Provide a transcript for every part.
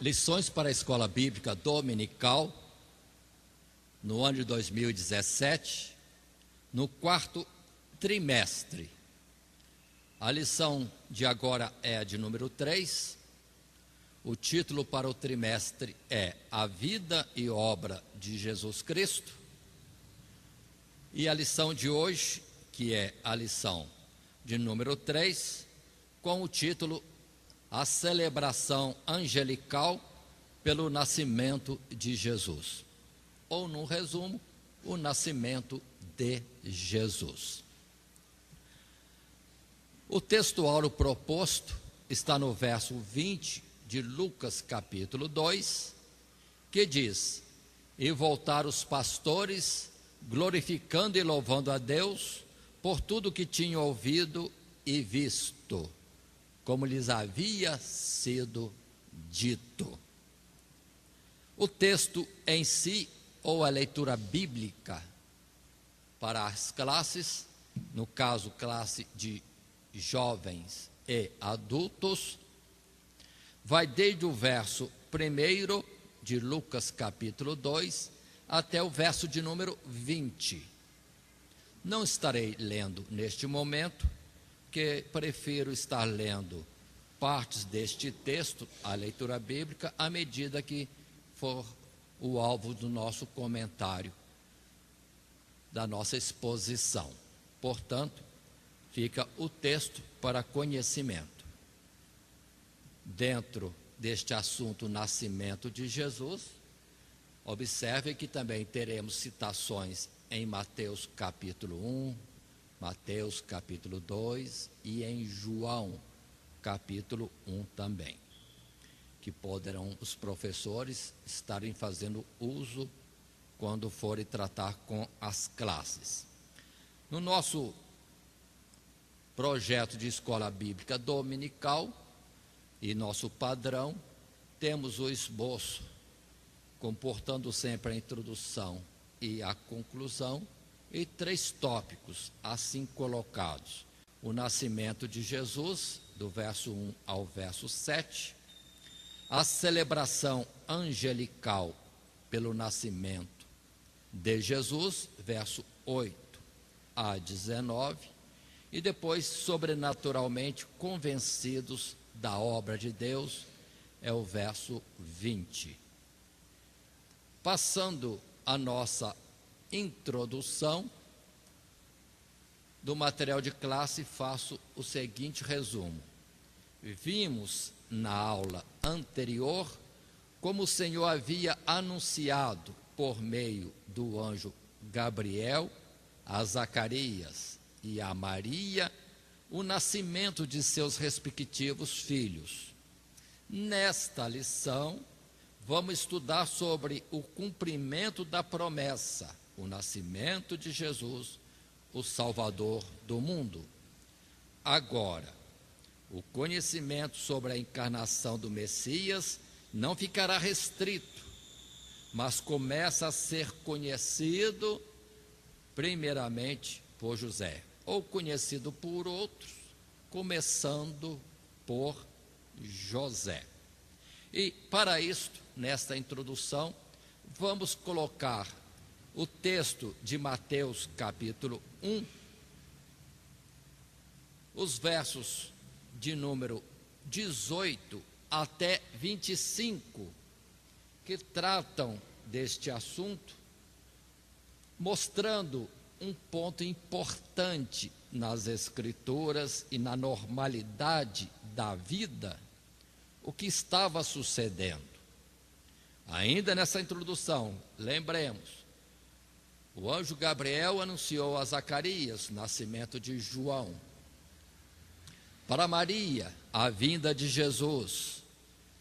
Lições para a Escola Bíblica Dominical, no ano de 2017, no quarto trimestre. A lição de agora é a de número 3. O título para o trimestre é A Vida e Obra de Jesus Cristo. E a lição de hoje, que é a lição de número 3, com o título A Celebração Angelical pelo Nascimento de Jesus. Ou, num resumo, o nascimento de Jesus. O textuário proposto está no verso 20 de Lucas capítulo 2, que diz: E voltaram os pastores, glorificando e louvando a Deus por tudo que tinham ouvido e visto, como lhes havia sido dito. O texto em si, ou a leitura bíblica para as classes, no caso, classe de jovens e adultos, vai desde o verso 1 de Lucas capítulo 2 até o verso de número 20. Não estarei lendo neste momento, que prefiro estar lendo partes deste texto, a leitura bíblica, à medida que for o alvo do nosso comentário, da nossa exposição. Portanto, fica o texto para conhecimento. Dentro deste assunto, nascimento de Jesus, observe que também teremos citações em Mateus capítulo 1, Mateus capítulo 2 e em João capítulo 1 também, que poderão os professores estarem fazendo uso quando forem tratar com as classes. No nosso projeto de escola bíblica dominical e nosso padrão, temos o esboço, comportando sempre a introdução e a conclusão, e 3 tópicos assim colocados: o nascimento de Jesus, do verso 1 ao verso 7, a celebração angelical pelo nascimento de Jesus, verso 8 a 19, e depois, sobrenaturalmente convencidos da obra de Deus, é o verso 20. Passando a nossa introdução do material de classe, faço o seguinte resumo. Vimos na aula anterior como o Senhor havia anunciado por meio do anjo Gabriel a Zacarias e a Maria o nascimento de seus respectivos filhos. Nesta lição, vamos estudar sobre o cumprimento da promessa, o nascimento de Jesus, o Salvador do mundo. Agora, o conhecimento sobre a encarnação do Messias não ficará restrito, mas começa a ser conhecido primeiramente por José, ou conhecido por outros, começando por José. E para isto, nesta introdução, vamos colocar o texto de Mateus capítulo 1, os versos de número 18 até 25, que tratam deste assunto, mostrando um ponto importante nas Escrituras e na normalidade da vida, o que estava sucedendo. Ainda nessa introdução, lembremos, o anjo Gabriel anunciou a Zacarias o nascimento de João. Para Maria, a vinda de Jesus.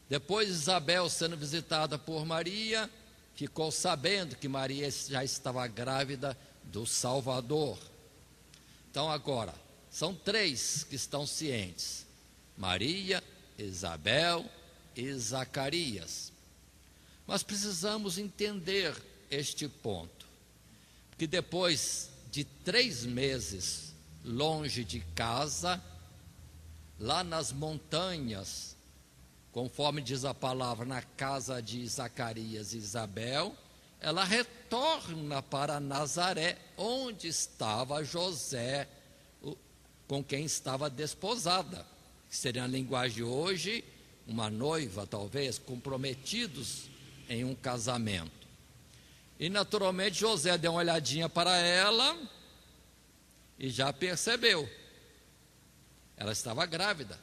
Depois Isabel, sendo visitada por Maria, ficou sabendo que Maria já estava grávida do Salvador. Então agora, são três que estão cientes: Maria, Isabel e Zacarias. Mas precisamos entender este ponto, que depois de 3 meses longe de casa, lá nas montanhas, conforme diz a palavra, na casa de Zacarias e Isabel, ela retorna para Nazaré, onde estava José, com quem estava desposada, que seria a linguagem de hoje, uma noiva talvez, comprometidos em um casamento. E naturalmente José deu uma olhadinha para ela e já percebeu, ela estava grávida,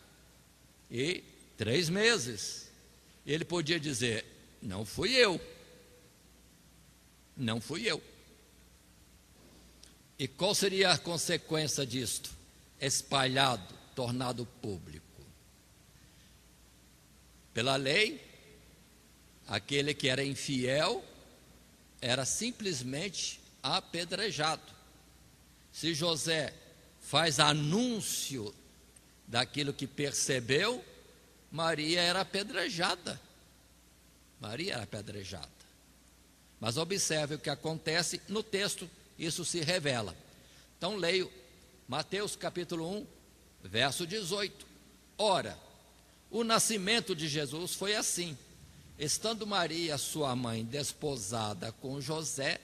e 3 meses, ele podia dizer: não fui eu. E qual seria a consequência disto? Espalhado, tornado público. Pela lei, aquele que era infiel era simplesmente apedrejado. Se José faz anúncio daquilo que percebeu, Maria era apedrejada. Mas observe o que acontece no texto, isso se revela. Então leio Mateus capítulo 1, verso 18. Ora, o nascimento de Jesus foi assim: estando Maria, sua mãe, desposada com José,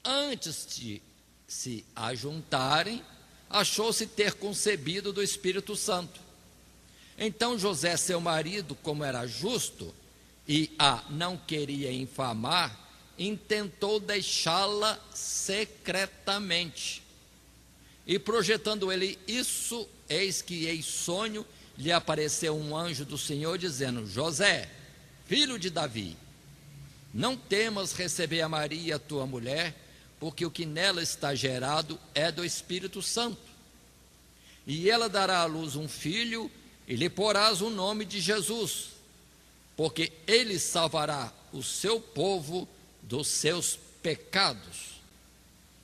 antes de se ajuntarem, achou-se ter concebido do Espírito Santo. Então José, seu marido, como era justo e a não queria infamar, intentou deixá-la secretamente. E projetando ele isso, eis que em sonho lhe apareceu um anjo do Senhor, dizendo: José, filho de Davi, não temas receber a Maria, tua mulher, porque o que nela está gerado é do Espírito Santo. E ela dará à luz um filho, e lhe porás o nome de Jesus, porque ele salvará o seu povo dos seus pecados.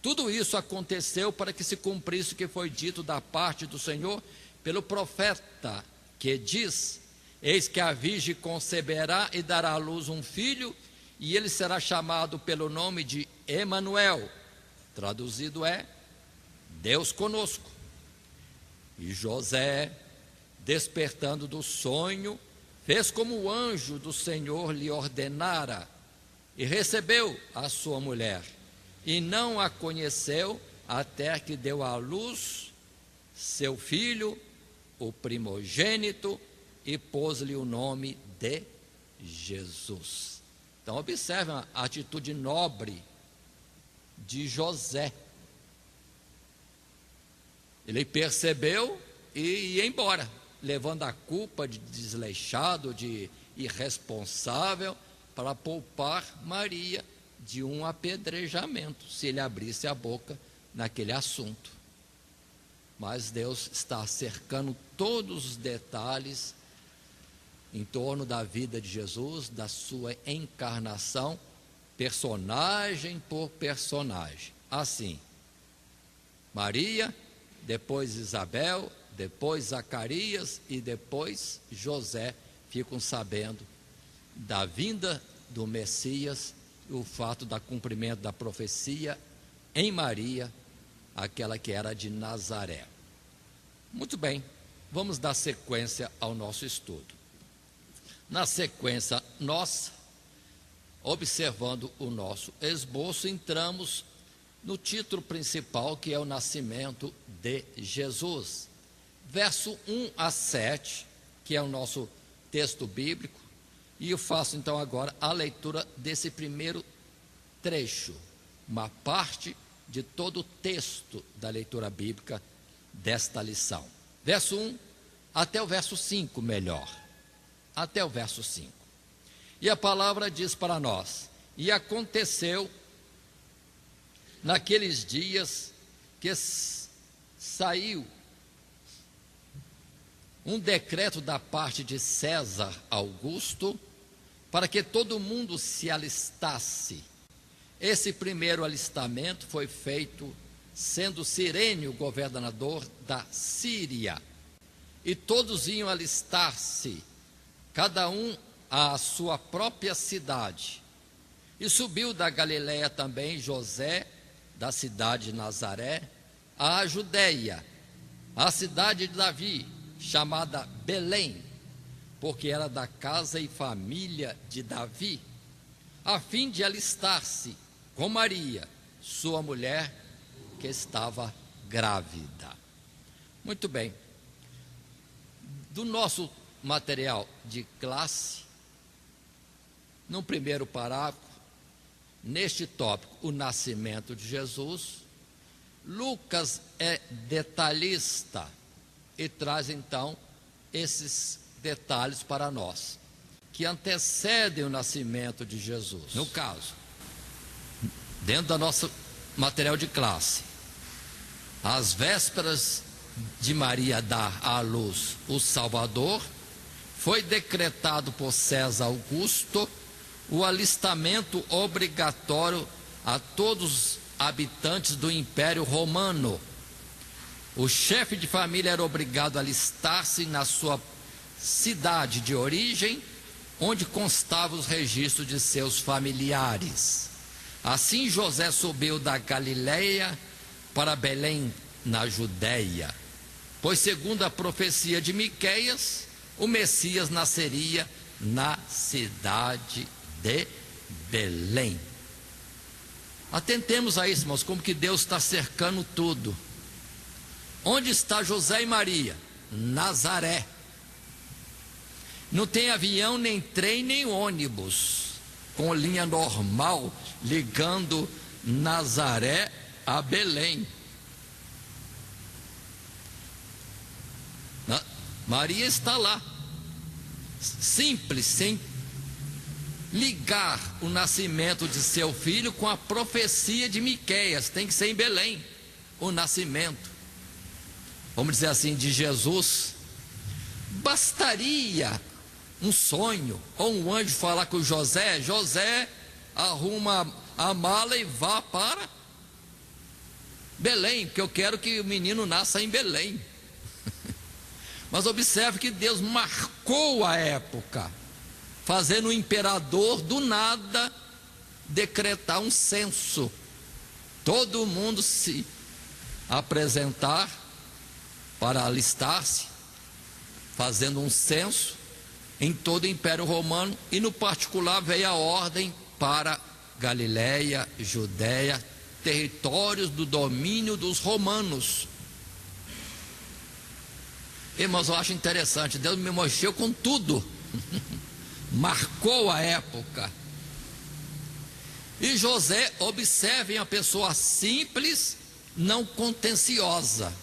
Tudo isso aconteceu para que se cumprisse o que foi dito da parte do Senhor pelo profeta, que diz: eis que a virgem conceberá e dará à luz um filho, e ele será chamado pelo nome de Emanuel, traduzido é Deus conosco. E José, despertando do sonho, fez como o anjo do Senhor lhe ordenara, e recebeu a sua mulher, e não a conheceu até que deu à luz seu filho, o primogênito, e pôs-lhe o nome de Jesus. Então observe a atitude nobre de José. Ele percebeu e ia embora, levando a culpa de desleixado, de irresponsável, para poupar Maria de um apedrejamento, se ele abrisse a boca naquele assunto. Mas Deus está cercando todos os detalhes em torno da vida de Jesus, da sua encarnação, personagem por personagem. Assim, Maria, depois Isabel, depois Zacarias e depois José ficam sabendo da vinda do Messias e o fato do cumprimento da profecia em Maria, aquela que era de Nazaré. Muito bem, vamos dar sequência ao nosso estudo. Na sequência nossa, observando o nosso esboço, entramos no título principal, que é o nascimento de Jesus. Verso 1 a 7, que é o nosso texto bíblico, e eu faço então agora a leitura desse primeiro trecho, uma parte de todo o texto da leitura bíblica desta lição. Verso 1 até o verso 5, melhor. Até o verso 5. E a palavra diz para nós: e aconteceu naqueles dias que saiu um decreto da parte de César Augusto para que todo mundo se alistasse. Esse primeiro alistamento foi feito sendo Cirênio governador da Síria, e todos iam alistar-se, cada um à sua própria cidade. E subiu da Galiléia também José, da cidade de Nazaré, à Judéia, à cidade de Davi, chamada Belém, porque era da casa e família de Davi, a fim de alistar-se com Maria, sua mulher, que estava grávida. Muito bem. Do nosso material de classe, no primeiro parágrafo, neste tópico, o nascimento de Jesus, Lucas é detalhista e traz então esses detalhes para nós, que antecedem o nascimento de Jesus. No caso, dentro do nosso material de classe, às vésperas de Maria dar à luz o Salvador, foi decretado por César Augusto o alistamento obrigatório a todos os habitantes do Império Romano. O chefe de família era obrigado a alistar-se na sua cidade de origem, onde constavam os registros de seus familiares. Assim José subiu da Galiléia para Belém, na Judéia, pois segundo a profecia de Miqueias, o Messias nasceria na cidade de Belém. Atentemos a isso, irmãos, como que Deus está cercando tudo. Onde está José e Maria? Nazaré. Não tem avião, nem trem, nem ônibus com linha normal ligando Nazaré a Belém. Maria está lá, simples, sem ligar o nascimento de seu filho com a profecia de Miqueias. Tem que ser em Belém o nascimento, vamos dizer assim, de Jesus. Bastaria um sonho ou um anjo falar com José: José, arruma a mala e vá para Belém, porque eu quero que o menino nasça em Belém. Mas observe que Deus marcou a época, fazendo o imperador do nada decretar um censo, todo mundo se apresentar para alistar-se, fazendo um censo em todo o Império Romano, e no particular veio a ordem para Galiléia, Judéia, territórios do domínio dos romanos. Irmãos, eu acho interessante, Deus me mostrou com tudo, marcou a época. E José, observem, a pessoa simples, não contenciosa.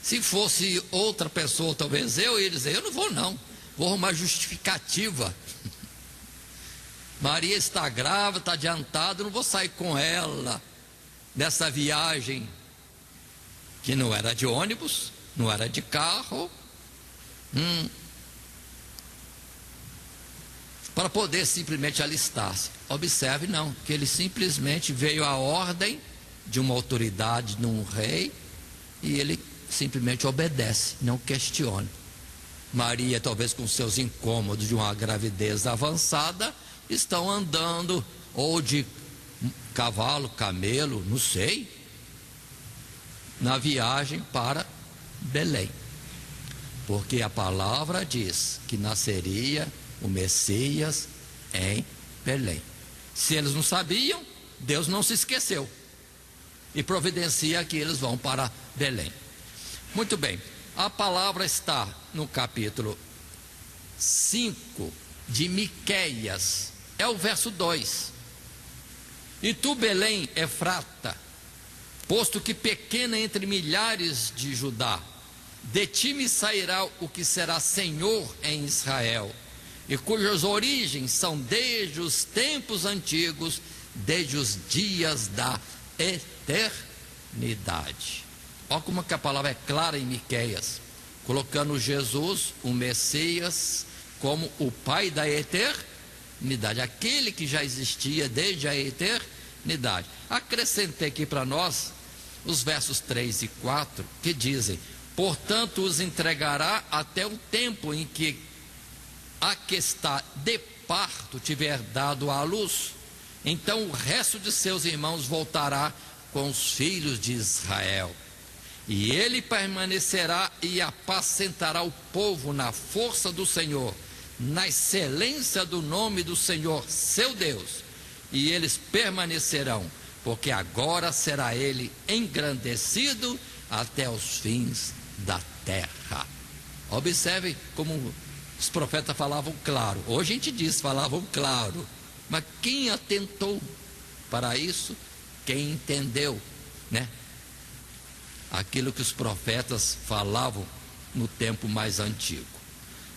Se fosse outra pessoa, talvez eu ia dizer: eu não vou não, vou arrumar justificativa. Maria está grávida, está adiantada, não vou sair com ela nessa viagem, que não era de ônibus, não era de carro, para poder simplesmente alistar-se. Observe, não, que ele simplesmente veio à ordem de uma autoridade, de um rei, e ele simplesmente obedece, não questiona. Maria, talvez com seus incômodos de uma gravidez avançada, estão andando ou de cavalo, camelo, não sei, na viagem para Belém, porque a palavra diz que nasceria o Messias em Belém. Se eles não sabiam, Deus não se esqueceu e providencia que eles vão para Belém. Muito bem, a palavra está no capítulo 5 de Miqueias, é o verso 2. E tu, Belém, Efrata, posto que pequena entre milhares de Judá, de ti me sairá o que será Senhor em Israel, e cujas origens são desde os tempos antigos, desde os dias da eternidade. Olha como que a palavra é clara em Miqueias, colocando Jesus, o Messias, como o Pai da eternidade, aquele que já existia desde a eternidade. Acrescentei aqui para nós os versos 3 e 4, que dizem: portanto os entregará até o tempo em que a que está de parto tiver dado à luz, então o resto de seus irmãos voltará com os filhos de Israel, e ele permanecerá e apacentará o povo na força do Senhor, na excelência do nome do Senhor seu Deus, e eles permanecerão, porque agora será ele engrandecido até os fins da terra. Observe como os profetas falavam claro. Hoje a gente diz, falavam claro, mas quem atentou para isso? Quem entendeu, né? Aquilo que os profetas falavam no tempo mais antigo.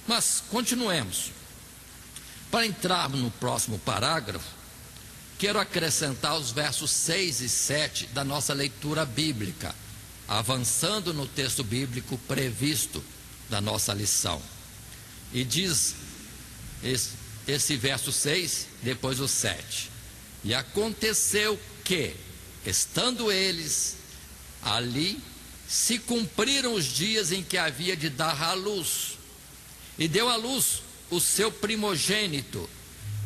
Mas continuemos. Para entrarmos no próximo parágrafo, quero acrescentar os versos 6 e 7 da nossa leitura bíblica, avançando no texto bíblico previsto da nossa lição. E diz esse verso 6, depois o 7: e aconteceu que, estando eles ali, se cumpriram os dias em que havia de dar à luz, e deu à luz o seu primogênito,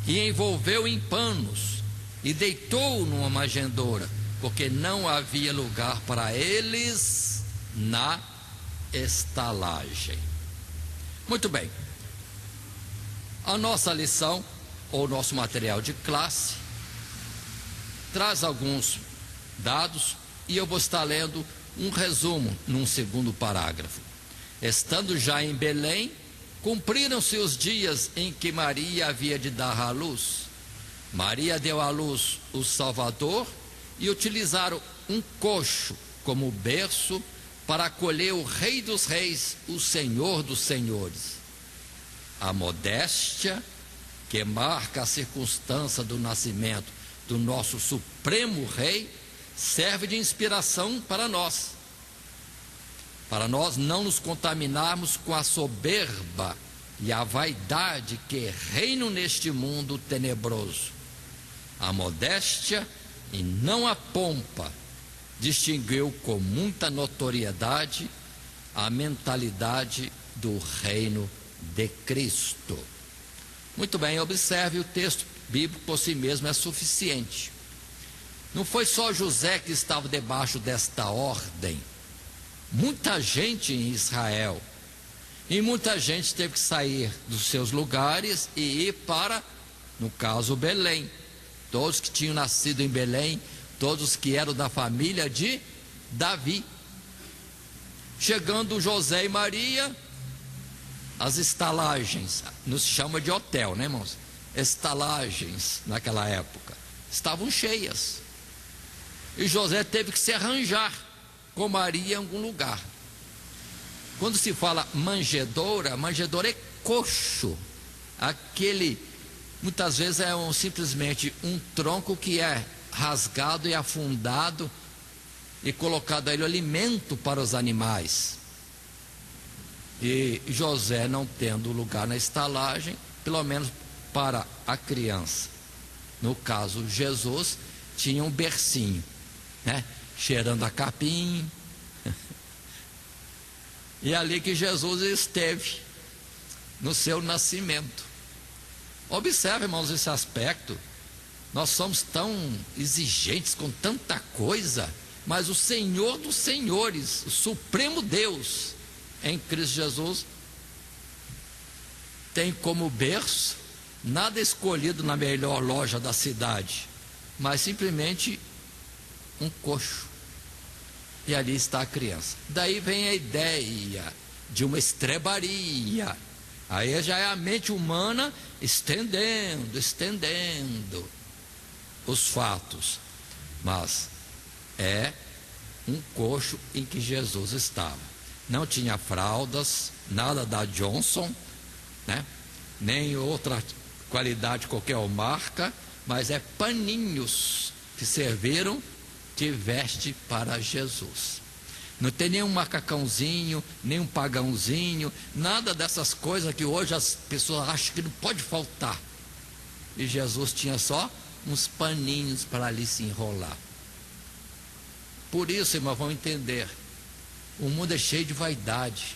e envolveu em panos, e deitou-o numa manjedoura, porque não havia lugar para eles na estalagem. Muito bem. A nossa lição, ou nosso material de classe, traz alguns dados, e eu vou estar lendo um resumo num segundo parágrafo. Estando já em Belém, cumpriram-se os dias em que Maria havia de dar à luz. Maria deu à luz o Salvador, e utilizaram um coxo como berço para acolher o Rei dos Reis, o Senhor dos Senhores. A modéstia que marca a circunstância do nascimento do nosso Supremo Rei serve de inspiração para nós não nos contaminarmos com a soberba e a vaidade que reinam neste mundo tenebroso. A modéstia e não a pompa distinguiu com muita notoriedade a mentalidade do reino de Cristo. Muito bem, observe, o texto bíblico por si mesmo é suficiente. Não foi só José que estava debaixo desta ordem. Muita gente em Israel, e muita gente teve que sair dos seus lugares e ir para, no caso, Belém. Todos que tinham nascido em Belém, todos que eram da família de Davi. Chegando José e Maria, as estalagens, nos chama de hotel, né, irmãos? Estalagens, naquela época, estavam cheias. E José teve que se arranjar com Maria em algum lugar. Quando se fala manjedoura, manjedoura é coxo. Aquele, muitas vezes é simplesmente um tronco que é rasgado e afundado e colocado ali o alimento para os animais. E José, não tendo lugar na estalagem, pelo menos para a criança, no caso Jesus, tinha um bercinho, né? Cheirando a capim. E é ali que Jesus esteve no seu nascimento. Observe, irmãos, esse aspecto. Nós somos tão exigentes com tanta coisa, mas o Senhor dos Senhores, o Supremo Deus, em Cristo Jesus, tem como berço nada escolhido na melhor loja da cidade, mas simplesmente um coxo. E ali está a criança. Daí vem a ideia de uma estrebaria. Aí já é a mente humana estendendo os fatos. Mas é um coxo em que Jesus estava. Não tinha fraldas, nada da Johnson, né? Nem outra qualidade, qualquer marca, mas é paninhos que serviram de veste para Jesus. Não tem nenhum macacãozinho, nenhum pagãozinho, nada dessas coisas que hoje as pessoas acham que não pode faltar. E Jesus tinha só uns paninhos para ali se enrolar. Por isso, irmão, vamos entender, o mundo é cheio de vaidade,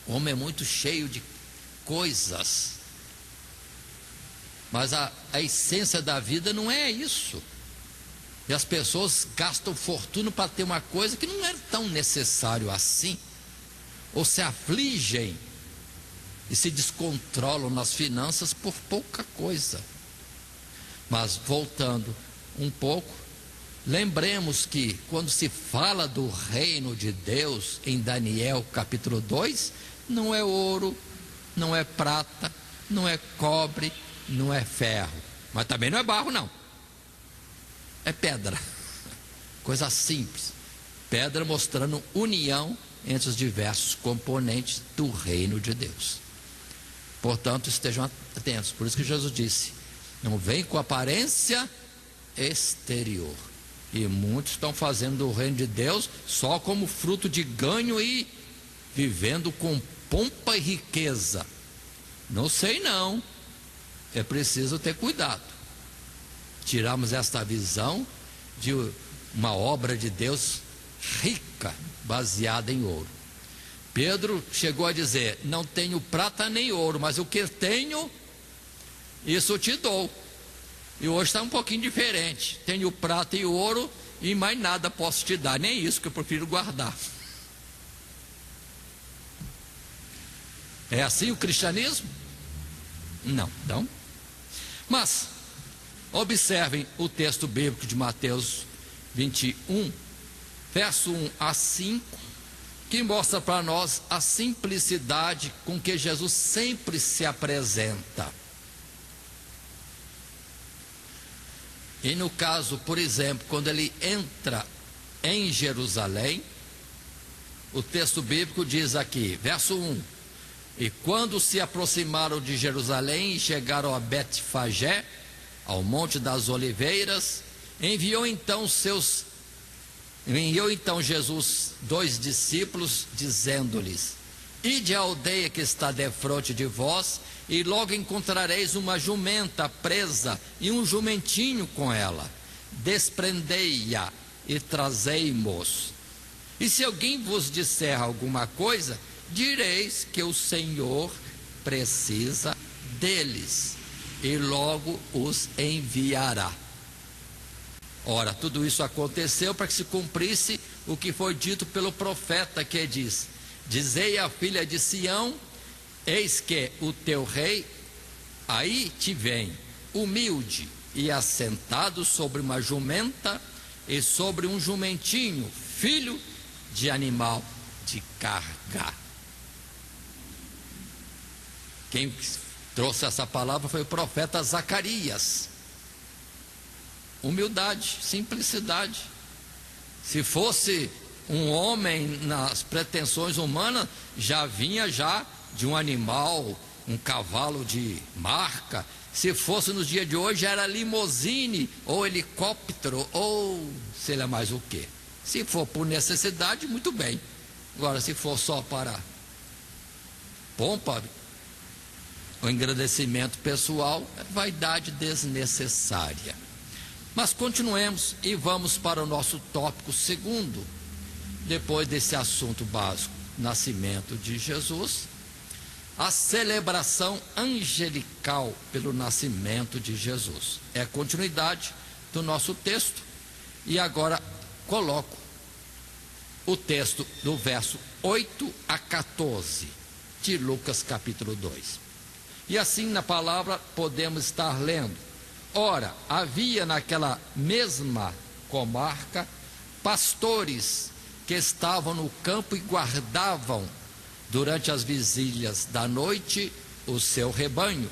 o homem é muito cheio de coisas, mas a essência da vida não é isso. E as pessoas gastam fortuna para ter uma coisa que não é tão necessário assim, ou se afligem e se descontrolam nas finanças por pouca coisa. Mas voltando um pouco, lembremos que quando se fala do reino de Deus em Daniel capítulo 2, não é ouro, não é prata, não é cobre, não é ferro, mas também não é barro não, é pedra, coisa simples, pedra mostrando união entre os diversos componentes do reino de Deus. Portanto, estejam atentos, por isso que Jesus disse, não vem com aparência exterior. E muitos estão fazendo o reino de Deus só como fruto de ganho e vivendo com pompa e riqueza. Não sei não, é preciso ter cuidado. Tiramos esta visão de uma obra de Deus rica, baseada em ouro. Pedro chegou a dizer, não tenho prata nem ouro, mas o que tenho, isso te dou. E hoje está um pouquinho diferente, tenho prata e ouro e mais nada posso te dar, nem isso que eu prefiro guardar. É assim o cristianismo? Não, não. Mas observem o texto bíblico de Mateus 21, verso 1 a 5, que mostra para nós a simplicidade com que Jesus sempre se apresenta. E no caso, por exemplo, quando ele entra em Jerusalém, o texto bíblico diz aqui, verso 1, e quando se aproximaram de Jerusalém e chegaram a Betfagé, ao Monte das Oliveiras, enviou então Jesus 2 discípulos, dizendo-lhes, ide à aldeia que está defronte de vós, e logo encontrareis uma jumenta presa e um jumentinho com ela. Desprendei-a e trazei-mos. E se alguém vos disser alguma coisa, direis que o Senhor precisa deles, e logo os enviará. Ora, tudo isso aconteceu para que se cumprisse o que foi dito pelo profeta, que diz, dizei à filha de Sião, eis que o teu rei aí te vem, humilde e assentado sobre uma jumenta e sobre um jumentinho, filho de animal de carga. Quem trouxe essa palavra foi o profeta Zacarias. Humildade, simplicidade. Se fosse um homem nas pretensões humanas, já vinha já de um animal, um cavalo de marca. Se fosse nos dias de hoje, era limousine, ou helicóptero, ou sei lá mais o que. Se for por necessidade, muito bem. Agora, se for só para pompa, o engrandecimento pessoal, é vaidade desnecessária. Mas continuemos e vamos para o nosso tópico segundo, depois desse assunto básico, nascimento de Jesus, a celebração angelical pelo nascimento de Jesus. É a continuidade do nosso texto, e agora coloco o texto do verso 8 a 14 de Lucas capítulo 2. E assim na palavra podemos estar lendo, ora, havia naquela mesma comarca pastores que estavam no campo e guardavam durante as vigílias da noite o seu rebanho.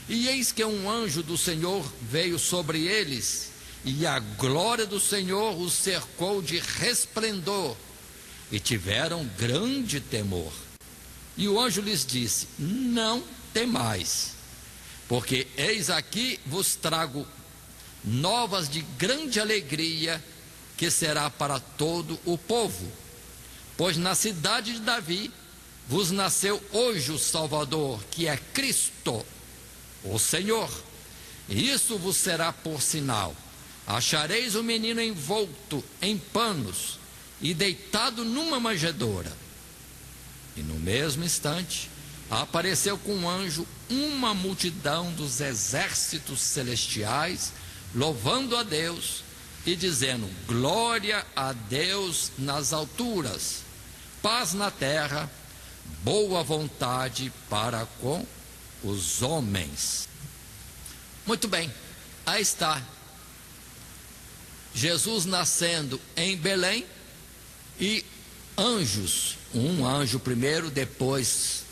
E eis que um anjo do Senhor veio sobre eles, e a glória do Senhor os cercou de resplendor, e tiveram grande temor. E o anjo lhes disse: não temais, porque eis aqui vos trago novas de grande alegria, que será para todo o povo. Pois na cidade de Davi vos nasceu hoje o Salvador, que é Cristo, o Senhor. E isso vos será por sinal: achareis o menino envolto em panos e deitado numa manjedoura. E no mesmo instante apareceu com um anjo uma multidão dos exércitos celestiais, louvando a Deus e dizendo: glória a Deus nas alturas, paz na terra, boa vontade para com os homens. Muito bem, aí está Jesus nascendo em Belém, e anjos, um anjo primeiro, depois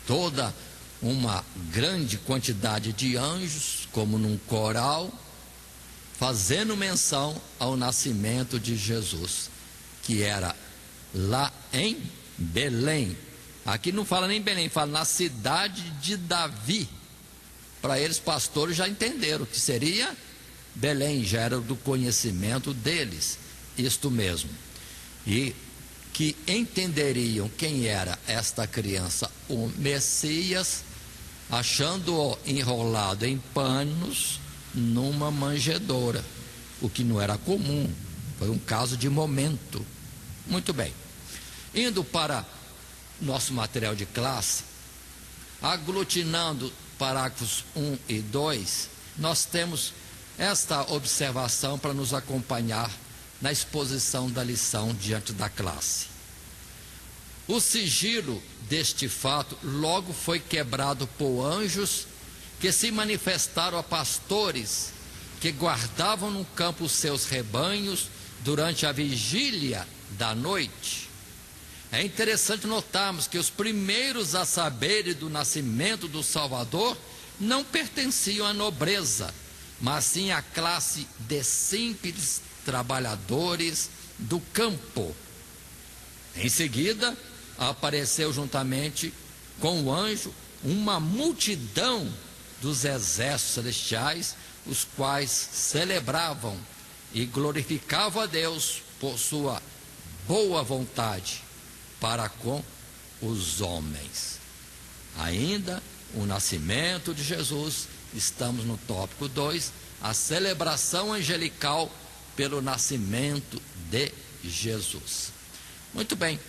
toda uma grande quantidade de anjos, como num coral, fazendo menção ao nascimento de Jesus, que era lá em Belém. Aqui não fala nem Belém, fala na cidade de Davi. Para eles, pastores já entenderam que seria Belém, já era do conhecimento deles, isto mesmo. E que entenderiam quem era esta criança, o Messias, achando-o enrolado em panos numa manjedoura, o que não era comum, foi um caso de momento. Muito bem, indo para nosso material de classe, aglutinando parágrafos 1 e 2, nós temos esta observação para nos acompanhar na exposição da lição diante da classe. O sigilo deste fato logo foi quebrado por anjos que se manifestaram a pastores que guardavam no campo os seus rebanhos durante a vigília da noite. É interessante notarmos que os primeiros a saberem do nascimento do Salvador não pertenciam à nobreza, mas sim à classe de simples trabalhadores do campo. Em seguida, apareceu juntamente com o anjo uma multidão dos exércitos celestiais, os quais celebravam e glorificavam a Deus por sua boa vontade para com os homens. Ainda o nascimento de Jesus, estamos no tópico 2, a celebração angelical pelo nascimento de Jesus. Muito bem.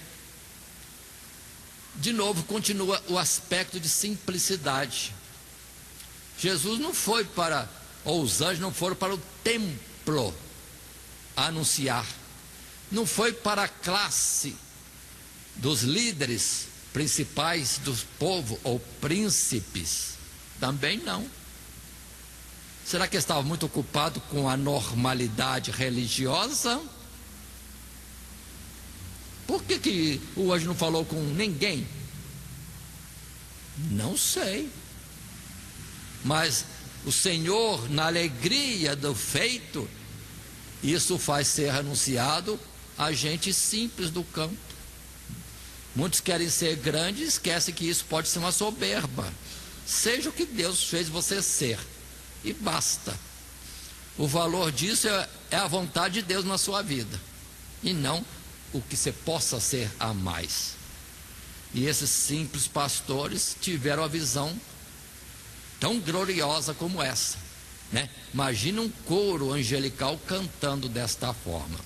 De novo, continua o aspecto de simplicidade. Jesus não foi para, ou os anjos não foram para o templo anunciar, não foi para a classe dos líderes principais do povo ou príncipes, também não. Será que estava muito ocupado com a normalidade religiosa? Por que o anjo não falou com ninguém? Não sei. Mas o Senhor, na alegria do feito, isso faz ser anunciado a gente simples do campo. Muitos querem ser grandes e esquecem que isso pode ser uma soberba. Seja o que Deus fez você ser, e basta. O valor disso é a vontade de Deus na sua vida, e não o que você possa ser a mais. E esses simples pastores tiveram a visão tão gloriosa como essa, né? Imagina um coro angelical cantando desta forma.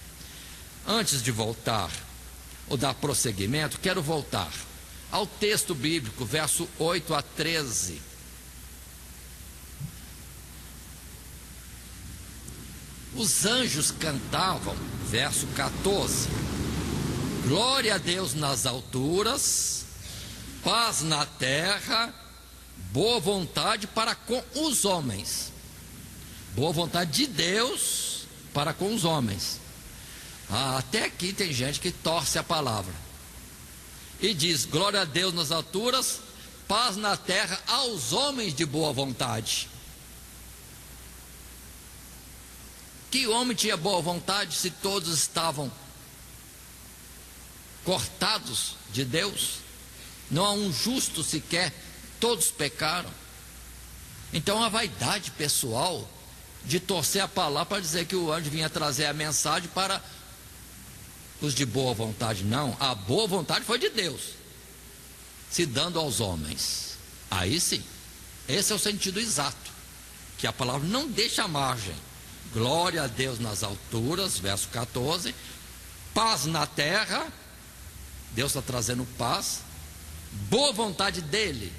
Antes de voltar ou dar prosseguimento, quero voltar ao texto bíblico, verso 8 a 13. Os anjos cantavam, verso 14: glória a Deus nas alturas, paz na terra, boa vontade para com os homens. Boa vontade de Deus para com os homens. Até aqui tem gente que torce a palavra e diz: glória a Deus nas alturas, paz na terra aos homens de boa vontade. Que homem tinha boa vontade se todos estavam cortados de Deus? Não há um justo sequer, todos pecaram. Então a vaidade pessoal de torcer a palavra para dizer que o anjo vinha trazer a mensagem para os de boa vontade. Não, a boa vontade foi de Deus, se dando aos homens. Aí sim, esse é o sentido exato, que a palavra não deixa margem. Glória a Deus nas alturas, verso 14, paz na terra, Deus está trazendo paz, boa vontade dele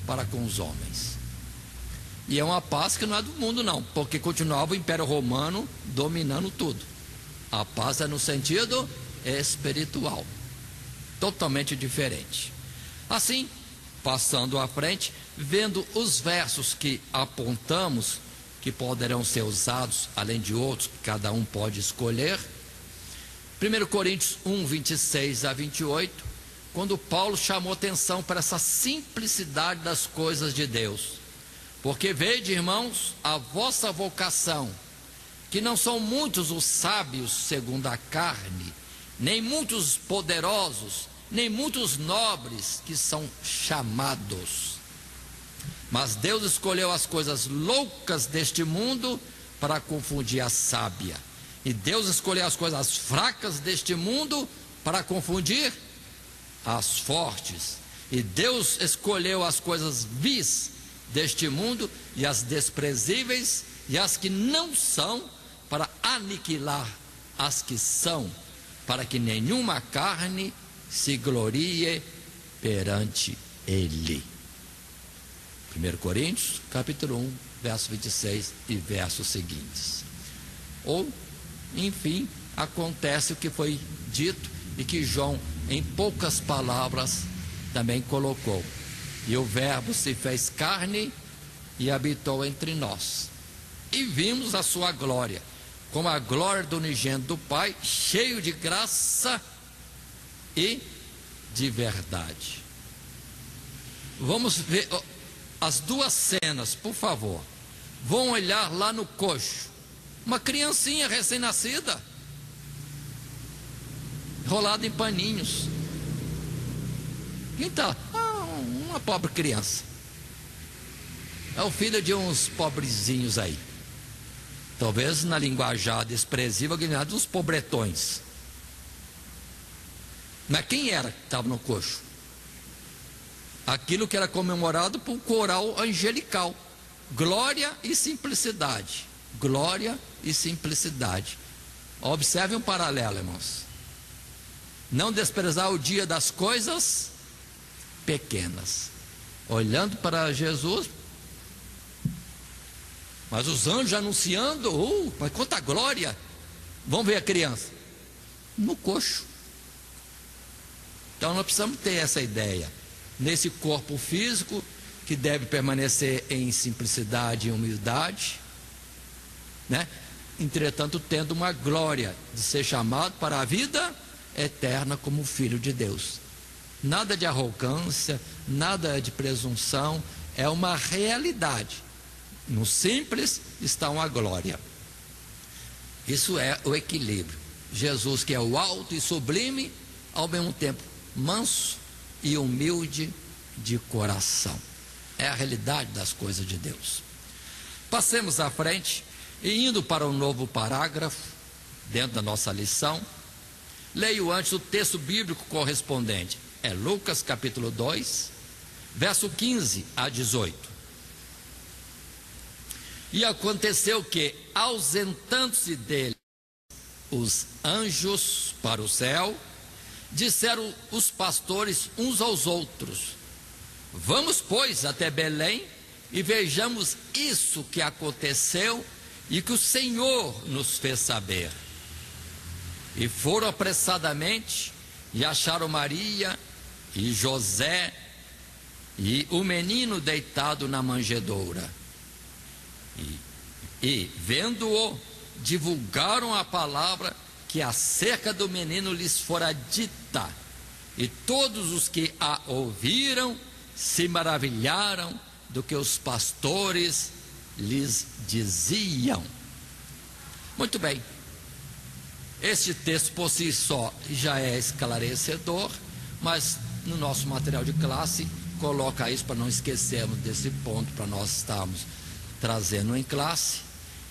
para com os homens. E é uma paz que não é do mundo não, porque continuava o Império Romano dominando tudo. A paz é no sentido espiritual, totalmente diferente. Assim, passando à frente, vendo os versos que apontamos, que poderão ser usados, além de outros, que cada um pode escolher. 1 Coríntios 1, 26 a 28, quando Paulo chamou atenção para essa simplicidade das coisas de Deus. Porque vede, irmãos, a vossa vocação, que não são muitos os sábios segundo a carne, nem muitos poderosos, nem muitos nobres que são chamados. Mas Deus escolheu as coisas loucas deste mundo para confundir a sábia. E Deus escolheu as coisas fracas deste mundo para confundir as fortes. E Deus escolheu as coisas vis deste mundo e as desprezíveis e as que não são, para aniquilar as que são, para que nenhuma carne se glorie perante ele. 1 Coríntios, capítulo 1, verso 26 e versos seguintes. Ou, enfim, acontece o que foi dito e que João, em poucas palavras, também colocou. E o Verbo se fez carne e habitou entre nós. E vimos a sua glória, como a glória do unigênito do Pai, cheio de graça e de verdade. Vamos ver as duas cenas, por favor. Vão olhar lá no coxo. Uma criancinha recém-nascida, enrolada em paninhos. Quem está? Uma pobre criança. É o filho de uns pobrezinhos aí. Talvez na linguajar expressiva, ganhado uns pobretões. Mas quem era que estava no coxo? Aquilo que era comemorado por coral angelical. Glória e simplicidade. Glória e simplicidade. Observe um paralelo, irmãos. Não desprezar o dia das coisas pequenas. Olhando para Jesus, mas os anjos anunciando, mas quanta glória. Vamos ver a criança no coxo. Então nós precisamos ter essa ideia, nesse corpo físico que deve permanecer em simplicidade e humildade, né? Entretanto, tendo uma glória de ser chamado para a vida eterna como filho de Deus. Nada de arrogância, nada de presunção, é uma realidade. No simples está uma glória. Isso é o equilíbrio. Jesus, que é o alto e sublime, ao mesmo tempo manso e humilde de coração. É a realidade das coisas de Deus. Passemos à frente e indo para um novo parágrafo dentro da nossa lição, leio antes o texto bíblico correspondente. É Lucas capítulo 2, verso 15 a 18. E aconteceu que, ausentando-se dele os anjos para o céu, disseram os pastores uns aos outros: vamos, pois, até Belém e vejamos isso que aconteceu e que o Senhor nos fez saber. E foram apressadamente e acharam Maria e José e o menino deitado na manjedoura. E vendo-o, divulgaram a palavra que acerca do menino lhes fora dita. E todos os que a ouviram se maravilharam do que os pastores lhes diziam. Muito bem. Este texto por si só já é esclarecedor, mas no nosso material de classe coloca isso para não esquecermos desse ponto, para nós estarmos trazendo em classe.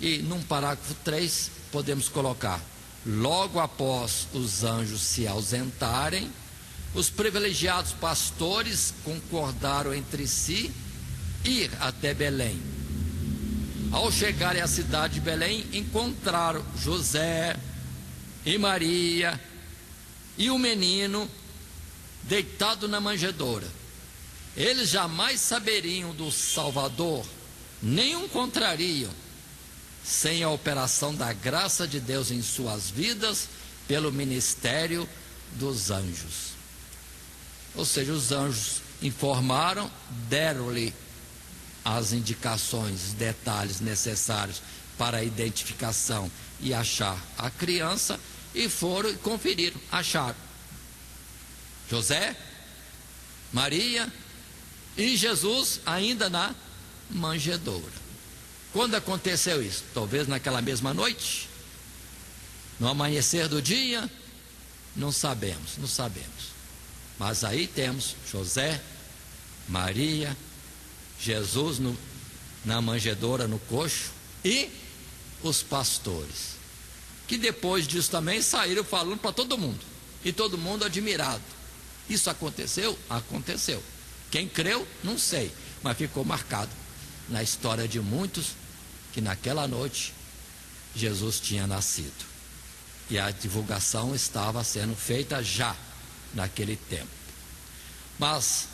E num parágrafo 3 podemos colocar: logo após os anjos se ausentarem, os privilegiados pastores concordaram entre si ir até Belém. Ao chegarem à cidade de Belém, encontraram José e Maria e o menino deitado na manjedoura. Eles jamais saberiam do Salvador, nem o encontrariam, sem a operação da graça de Deus em suas vidas, pelo ministério dos anjos. Ou seja, os anjos informaram, deram-lhe as indicações, os detalhes necessários para a identificação e achar a criança, e foram e conferiram, acharam José, Maria e Jesus ainda na manjedoura. Quando aconteceu isso? Talvez naquela mesma noite, no amanhecer do dia, não sabemos. Mas aí temos José, Maria, Jesus na manjedoura, no coxo, e os pastores, que depois disso também saíram falando para todo mundo, e todo mundo admirado. Isso aconteceu? Aconteceu. Quem creu, não sei, mas ficou marcado na história de muitos que naquela noite Jesus tinha nascido, e a divulgação estava sendo feita já naquele tempo. Mas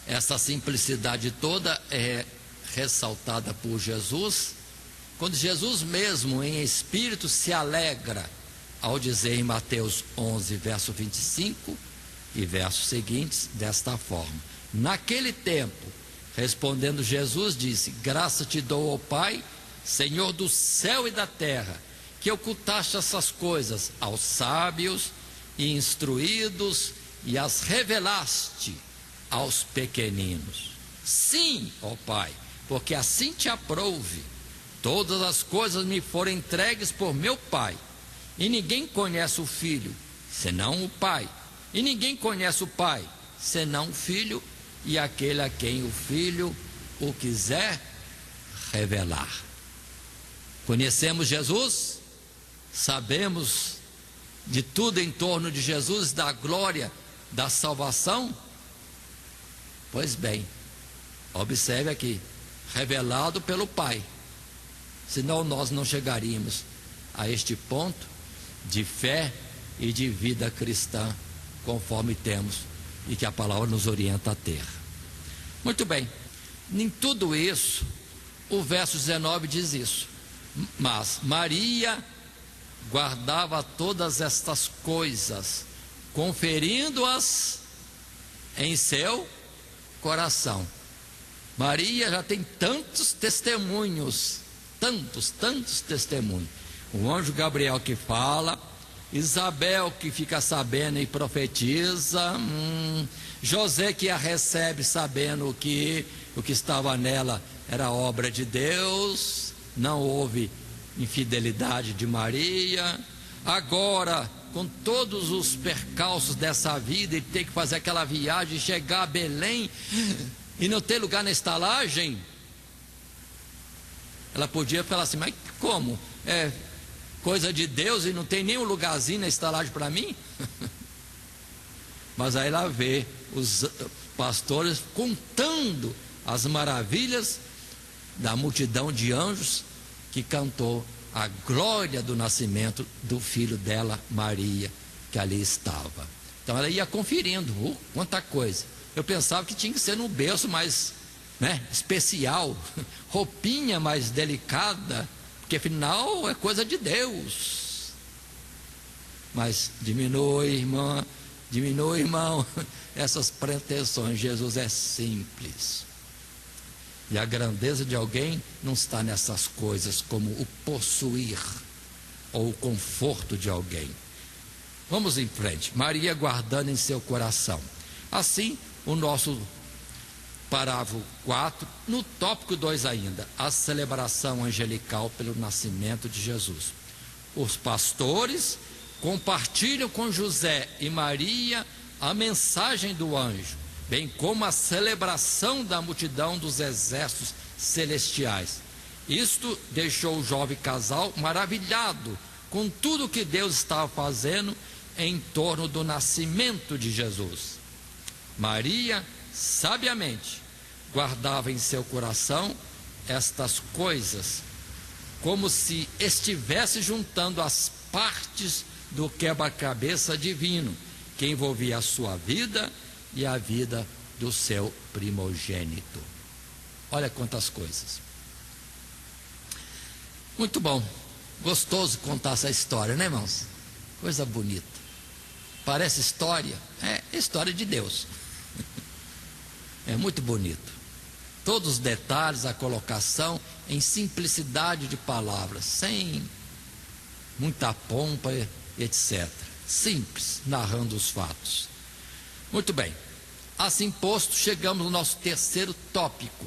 essa simplicidade toda é ressaltada por Jesus, quando Jesus mesmo em espírito se alegra ao dizer em Mateus 11, verso 25 e versos seguintes, desta forma: naquele tempo, respondendo Jesus, disse: graça te dou, ó Pai, Senhor do céu e da terra, que ocultaste essas coisas aos sábios e instruídos e as revelaste aos pequeninos. Sim, ó Pai, porque assim te aprouve. Todas as coisas me foram entregues por meu Pai, e ninguém conhece o Filho senão o Pai, e ninguém conhece o Pai senão o Filho, e aquele a quem o Filho o quiser revelar. Conhecemos Jesus, sabemos de tudo em torno de Jesus, da glória da salvação. Pois bem, observe aqui: revelado pelo Pai, senão nós não chegaríamos a este ponto de fé e de vida cristã, conforme temos e que a palavra nos orienta a ter. Muito bem, em tudo isso, o verso 19 diz isso: mas Maria guardava todas estas coisas, conferindo-as em seu coração. Maria já tem tantos testemunhos, tantos testemunhos. O anjo Gabriel que fala, Isabel que fica sabendo e profetiza, José que a recebe sabendo que o que estava nela era obra de Deus, não houve infidelidade de Maria. Agora, com todos os percalços dessa vida, e ter que fazer aquela viagem, chegar a Belém e não ter lugar na estalagem, ela podia falar assim: mas como? É coisa de Deus e não tem nenhum lugarzinho na estalagem para mim? Mas aí ela vê os pastores contando as maravilhas da multidão de anjos que cantou a glória do nascimento do filho dela, Maria, que ali estava. Então ela ia conferindo, quanta coisa. Eu pensava que tinha que ser num berço mais, especial, roupinha mais delicada, porque afinal é coisa de Deus. Mas diminui, irmão, essas pretensões. Jesus é simples. E a grandeza de alguém não está nessas coisas, como o possuir ou o conforto de alguém. Vamos em frente. Maria guardando em seu coração. Assim, o nosso parágrafo 4, no tópico 2 ainda, a celebração angelical pelo nascimento de Jesus. Os pastores compartilham com José e Maria a mensagem do anjo, bem como a celebração da multidão dos exércitos celestiais. Isto deixou o jovem casal maravilhado com tudo que Deus estava fazendo em torno do nascimento de Jesus. Maria, sabiamente, guardava em seu coração estas coisas, como se estivesse juntando as partes do quebra-cabeça divino, que envolvia a sua vida e a vida do seu primogênito. Olha quantas coisas. Muito bom, gostoso contar essa história, né, irmãos? Coisa bonita. Parece história, é história de Deus. É muito bonito. Todos os detalhes, a colocação em simplicidade de palavras, sem muita pompa, etc. Simples, narrando os fatos. Muito bem. Assim posto, chegamos no nosso terceiro tópico.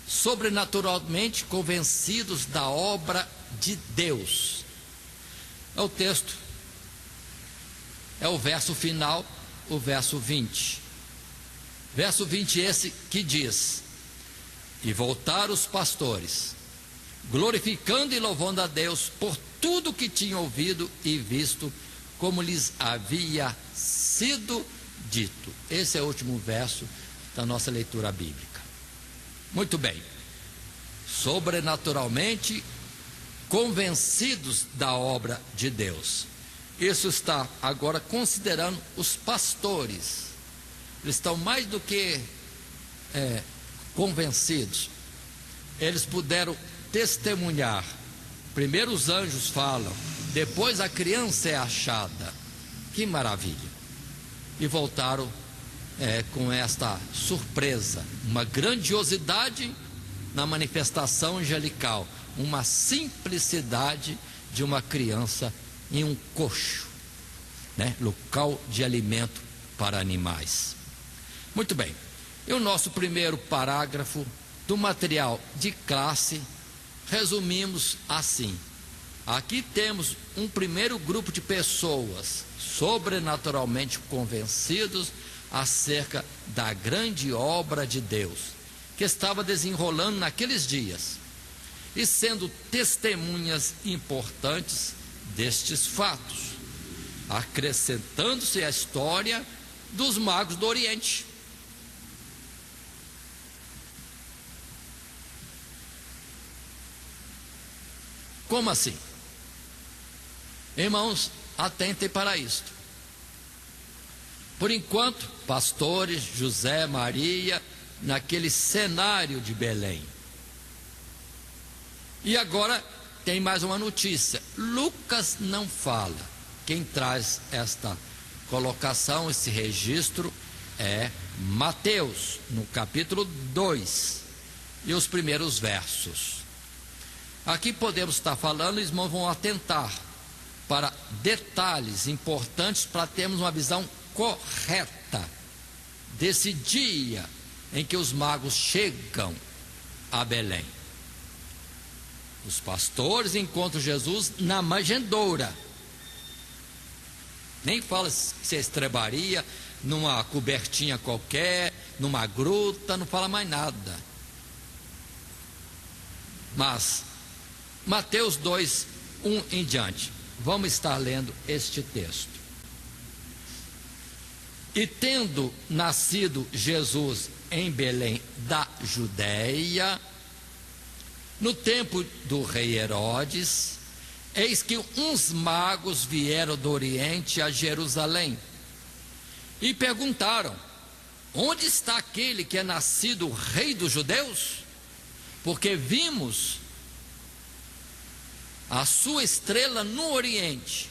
Sobrenaturalmente convencidos da obra de Deus. É o texto, é o verso final, o verso 20. Verso 20 esse que diz: e voltaram os pastores, glorificando e louvando a Deus por tudo que tinham ouvido e visto, como lhes havia sido dito. Esse é o último verso da nossa leitura bíblica. Muito bem. Sobrenaturalmente convencidos da obra de Deus. Isso está agora considerando os pastores. Eles estão mais do que convencidos. Eles puderam testemunhar. Primeiro os anjos falam, depois a criança é achada. Que maravilha! E voltaram com esta surpresa, uma grandiosidade na manifestação angelical, uma simplicidade de uma criança em um coxo, local de alimento para animais. Muito bem, e o nosso primeiro parágrafo do material de classe resumimos assim: aqui temos um primeiro grupo de pessoas sobrenaturalmente convencidos acerca da grande obra de Deus que estava desenrolando naqueles dias e sendo testemunhas importantes destes fatos, acrescentando-se a história dos magos do Oriente. Como assim? Irmãos, atentem para isto. Por enquanto, pastores, José, Maria, naquele cenário de Belém. E agora tem mais uma notícia. Lucas não fala. Quem traz esta colocação, esse registro, é Mateus, no capítulo 2, e os primeiros versos. Aqui podemos estar falando, os irmãos vão atentar para detalhes importantes para termos uma visão correta desse dia em que os magos chegam a Belém. Os pastores encontram Jesus na manjedoura. Nem fala se é estrebaria, numa cobertinha qualquer, numa gruta, não fala mais nada. Mas Mateus 2, 1 em diante, vamos estar lendo este texto. E tendo nascido Jesus em Belém da Judéia, no tempo do rei Herodes, eis que uns magos vieram do Oriente a Jerusalém e perguntaram: onde está aquele que é nascido rei dos judeus? Porque vimos a sua estrela no Oriente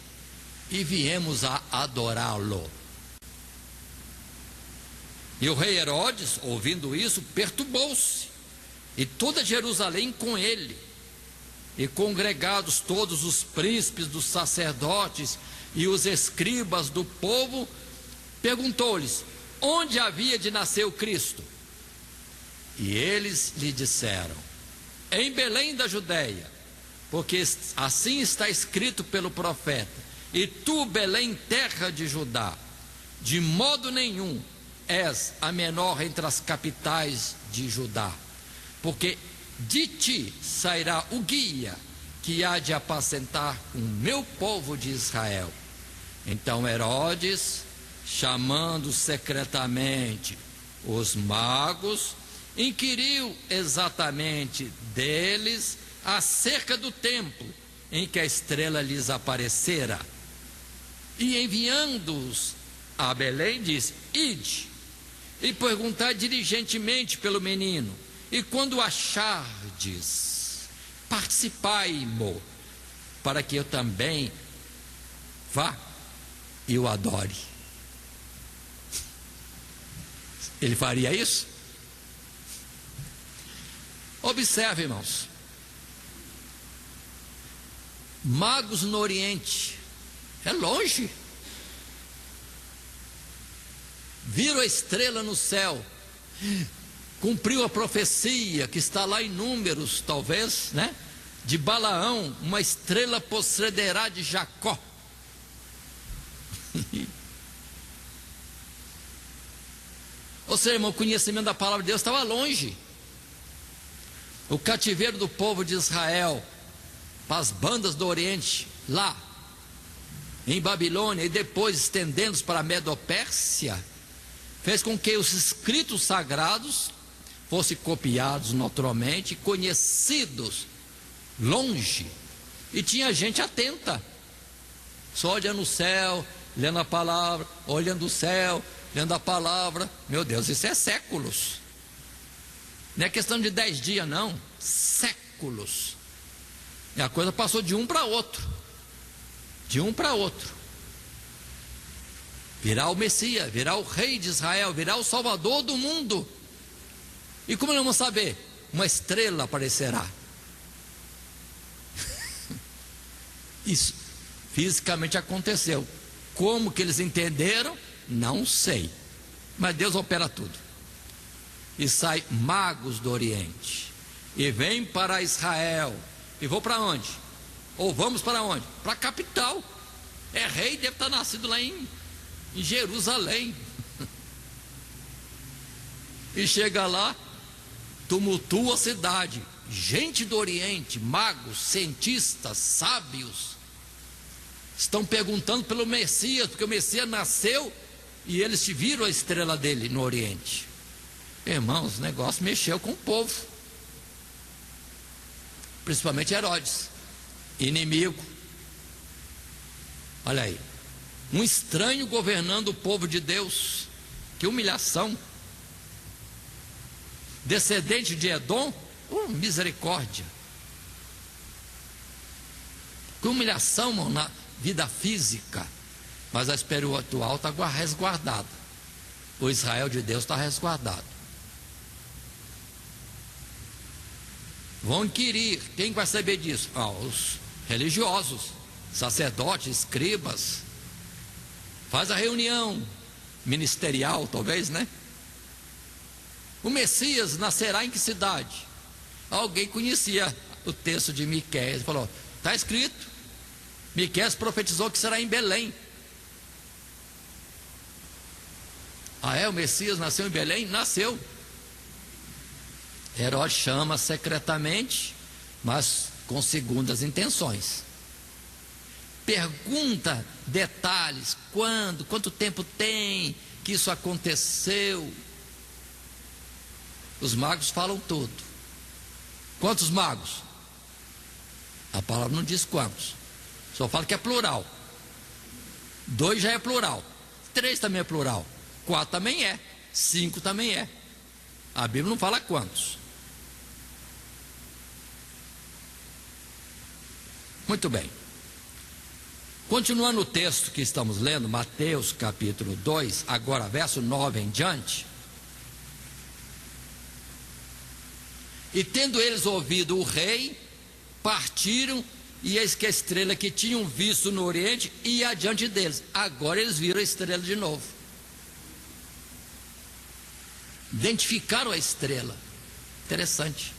e viemos a adorá-lo. E o rei Herodes, ouvindo isso, perturbou-se, e toda Jerusalém com ele. E congregados todos os príncipes dos sacerdotes e os escribas do povo, perguntou-lhes onde havia de nascer o Cristo. E eles lhe disseram: em Belém da Judéia, porque assim está escrito pelo profeta: e tu, Belém, terra de Judá, de modo nenhum és a menor entre as capitais de Judá, porque de ti sairá o guia que há de apacentar o meu povo de Israel. Então Herodes, chamando secretamente os magos, inquiriu exatamente deles acerca do tempo em que a estrela lhes aparecera, e enviando-os a Belém, disse: ide e perguntai diligentemente pelo menino, e quando achardes, participai-mo, para que eu também vá e o adore. Ele faria isso? Observe, irmãos, magos no Oriente, é longe, viram a estrela no céu, cumpriu a profecia que está lá em Números, talvez, né? De Balaão: uma estrela procederá de Jacó. Ou seja, irmão, o conhecimento da palavra de Deus estava longe. O cativeiro do povo de Israel para as bandas do Oriente, lá em Babilônia, e depois estendendo-se para a Medopérsia, fez com que os escritos sagrados fossem copiados naturalmente, conhecidos longe, e tinha gente atenta, só olhando o céu, lendo a palavra, olhando o céu, lendo a palavra. Meu Deus, isso é séculos, não é questão de 10 dias não, séculos. E a coisa passou de um para outro, de um para outro. Virá o Messias, virá o rei de Israel, virá o salvador do mundo. E como nós vamos saber? Uma estrela aparecerá. Isso fisicamente aconteceu. Como que eles entenderam? Não sei. Mas Deus opera tudo. E sai magos do Oriente, e vem para Israel. E vou para onde? Ou vamos para onde? Para a capital. É rei, deve estar nascido lá em Jerusalém. E chega lá, tumultua a cidade. Gente do Oriente, magos, cientistas, sábios, estão perguntando pelo Messias, porque o Messias nasceu e eles viram a estrela dele no Oriente. Irmãos, o negócio mexeu com o povo, principalmente Herodes, inimigo. Olha aí, um estranho governando o povo de Deus. Que humilhação. Descendente de Edom, misericórdia. Que humilhação, irmão, na vida física. Mas a espiritual está resguardada. O Israel de Deus está resguardado. Vão inquirir. Quem vai saber disso? Os religiosos, sacerdotes, escribas. Faz a reunião ministerial, talvez, né? O Messias nascerá em que cidade? Alguém conhecia o texto de Miqueias, falou: está escrito, Miqueias profetizou que será em Belém. Ah, é? O Messias nasceu em Belém? Nasceu. Herodes chama secretamente, mas com segundas intenções. Pergunta detalhes: quando, quanto tempo tem que isso aconteceu. Os magos falam tudo. Quantos magos? A palavra não diz quantos, só fala que é plural. 2 já é plural, 3 também é plural, 4 também é, 5 também é. A Bíblia não fala quantos. Muito bem. Continuando o texto que estamos lendo, Mateus capítulo 2, agora verso 9 em diante. E tendo eles ouvido o rei, partiram, e eis que a estrela que tinham visto no Oriente ia adiante deles. Agora eles viram a estrela de novo. Identificaram a estrela. Interessante.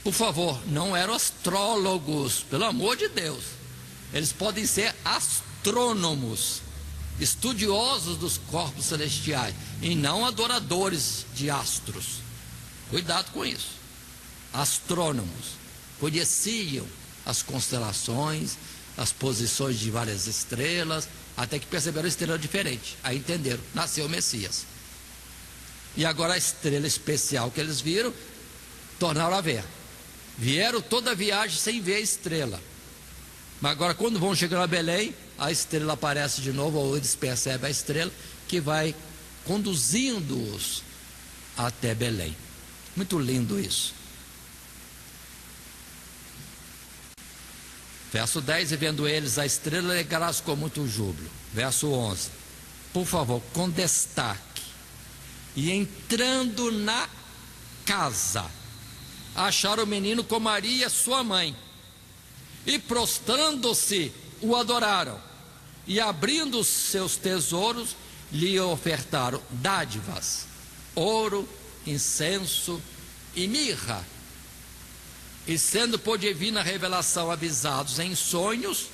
Por favor, não eram astrólogos, pelo amor de Deus. Eles podem ser astrônomos, estudiosos dos corpos celestiais, e não adoradores de astros. Cuidado com isso. Astrônomos conheciam as constelações, as posições de várias estrelas, até que perceberam estrela diferente. Aí entenderam, nasceu o Messias. E agora a estrela especial que eles viram, tornaram a ver. Vieram toda a viagem sem ver a estrela. Mas agora quando vão chegar a Belém, a estrela aparece de novo, ou eles percebem a estrela, que vai conduzindo-os até Belém. Muito lindo isso. Verso 10, e vendo eles a estrela, alegrarás com muito júbilo. Verso 11, por favor, com destaque. E entrando na casa, acharam o menino com Maria, sua mãe, e prostrando-se, o adoraram, e abrindo os seus tesouros, lhe ofertaram dádivas, ouro, incenso e mirra. E sendo por divina revelação avisados em sonhos,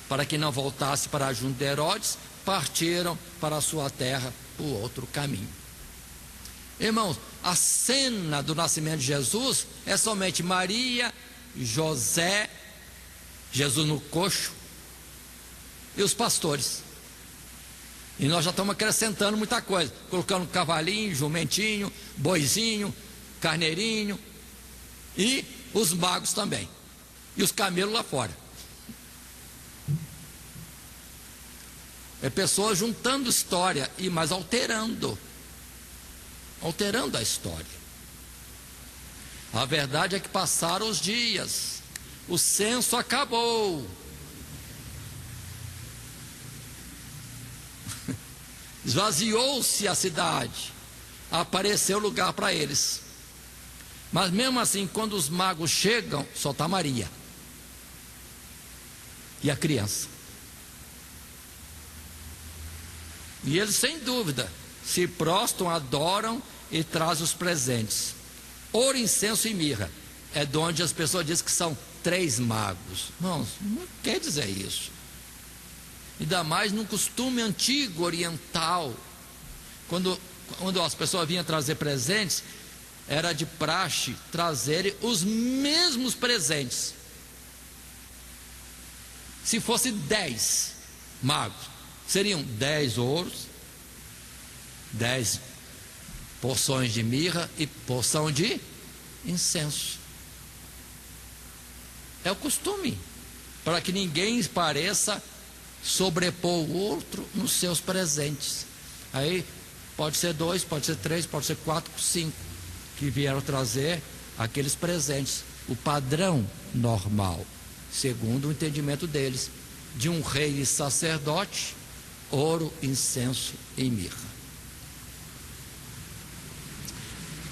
para que não voltasse para junto de Herodes, partiram para a sua terra por outro caminho. Irmãos, a cena do nascimento de Jesus é somente Maria, José, Jesus no coxo e os pastores. E nós já estamos acrescentando muita coisa, colocando cavalinho, jumentinho, boizinho, carneirinho e os magos também, e os camelos lá fora. É pessoas juntando história, mas alterando a história. A verdade é que passaram os dias, o censo acabou, esvaziou-se a cidade, apareceu lugar para eles. Mas mesmo assim, quando os magos chegam, só está Maria e a criança. E eles, sem dúvida, se prostram, adoram e trazem os presentes: ouro, incenso e mirra. É de onde as pessoas dizem que são 3 magos. Não quer dizer isso. Ainda mais num costume antigo oriental, quando as pessoas vinham trazer presentes, era de praxe trazerem os mesmos presentes. Se fosse 10 magos, seriam 10 ouros, 10 porções de mirra e porção de incenso. É o costume, para que ninguém pareça sobrepor o outro nos seus presentes. Aí pode ser 2, pode ser 3, pode ser 4, 5 que vieram trazer aqueles presentes, o padrão normal, segundo o entendimento deles, de um rei e sacerdote: ouro, incenso e mirra.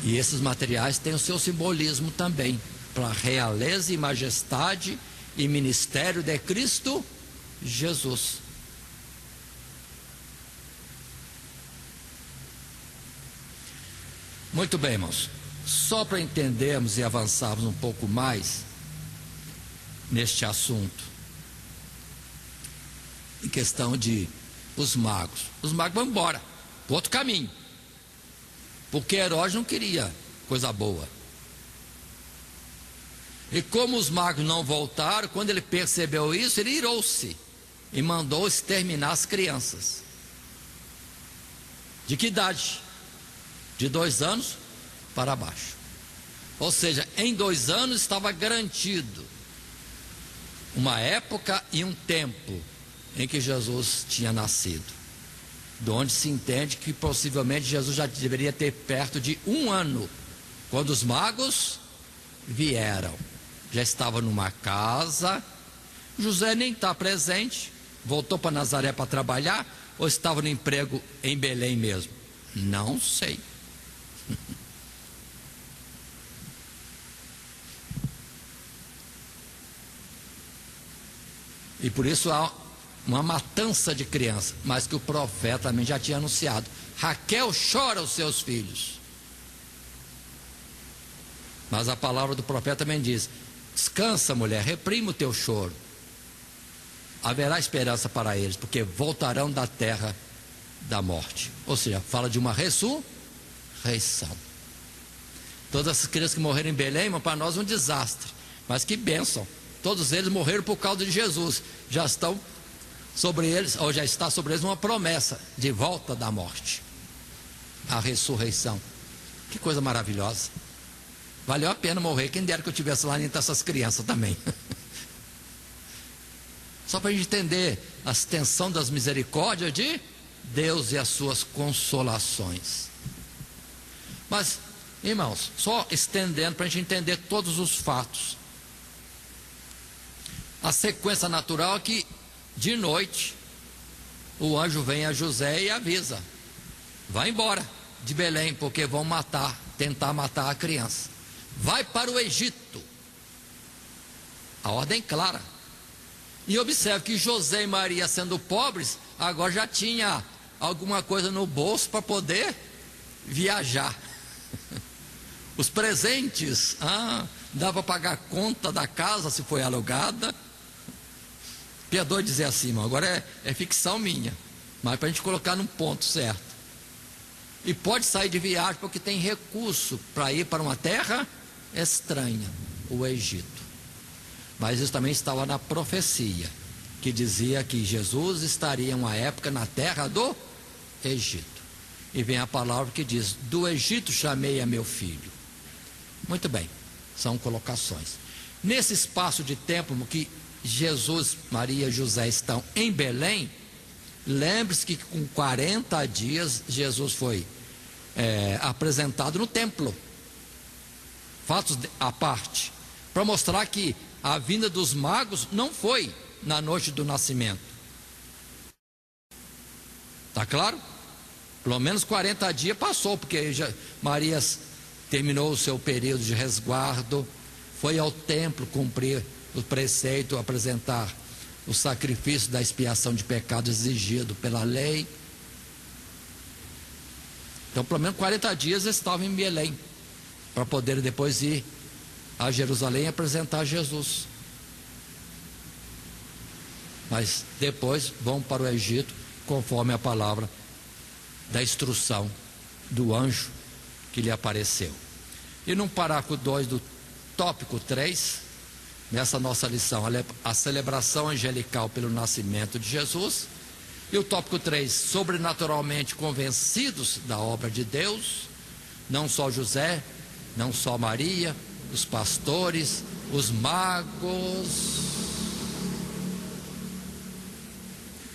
E esses materiais têm o seu simbolismo também, para a realeza e majestade e ministério de Cristo Jesus. Muito bem, irmãos, só para entendermos e avançarmos um pouco mais neste assunto, em questão de os magos vão embora para outro caminho, porque Herodes não queria coisa boa. E como os magos não voltaram, quando ele percebeu isso, ele irou-se e mandou exterminar as crianças. De que idade? De 2 anos para baixo. Ou seja, em 2 anos estava garantido uma época e um tempo em que Jesus tinha nascido, de onde se entende que possivelmente Jesus já deveria ter perto de 1 ano quando os magos vieram. Já estava numa casa. José nem está presente, voltou para Nazaré para trabalhar, ou estava no emprego em Belém mesmo? Não sei. E por isso há uma matança de crianças, mas que o profeta também já tinha anunciado: Raquel chora os seus filhos. Mas a palavra do profeta também diz: descansa, mulher, reprima o teu choro. Haverá esperança para eles, porque voltarão da terra da morte. Ou seja, fala de uma ressurreição. Todas essas crianças que morreram em Belém, para nós um desastre, mas que bênção. Todos eles morreram por causa de Jesus. Já estão sobre eles, ou já está sobre eles uma promessa de volta da morte, a ressurreição. Que coisa maravilhosa. Valeu a pena morrer. Quem dera que eu tivesse lá entre essas crianças também. Só para a gente entender a extensão das misericórdias de Deus e as suas consolações. Mas, irmãos, só estendendo para a gente entender todos os fatos. A sequência natural é que de noite o anjo vem a José e avisa: vai embora de Belém, porque vão tentar matar a criança. Vai para o Egito. A ordem clara. E observe que José e Maria, sendo pobres, agora já tinha alguma coisa no bolso para poder viajar. Os presentes, dá para pagar a conta da casa se foi alugada. Perdoe dizer assim, irmão, agora é ficção minha, mas para a gente colocar num ponto certo. E pode sair de viagem porque tem recurso para ir para uma terra estranha, o Egito. Mas isso também estava na profecia, que dizia que Jesus estaria uma época na terra do Egito. E vem a palavra que diz: do Egito chamei a meu filho. Muito bem, são colocações. Nesse espaço de tempo que Jesus, Maria e José estão em Belém, lembre-se que com 40 dias Jesus foi apresentado no templo. Fatos à parte, para mostrar que a vinda dos magos não foi na noite do nascimento. Está claro? Pelo menos 40 dias passou, porque Maria terminou o seu período de resguardo, foi ao templo cumprir o preceito, apresentar o sacrifício da expiação de pecado exigido pela lei. Então, pelo menos 40 dias estavam em Belém, para poder depois ir a Jerusalém e apresentar Jesus. Mas depois vão para o Egito, conforme a palavra da instrução do anjo que lhe apareceu. E no parágrafo 2 do tópico 3, nessa nossa lição, a celebração angelical pelo nascimento de Jesus. E o tópico 3, sobrenaturalmente convencidos da obra de Deus, não só José, não só Maria, os pastores, os magos.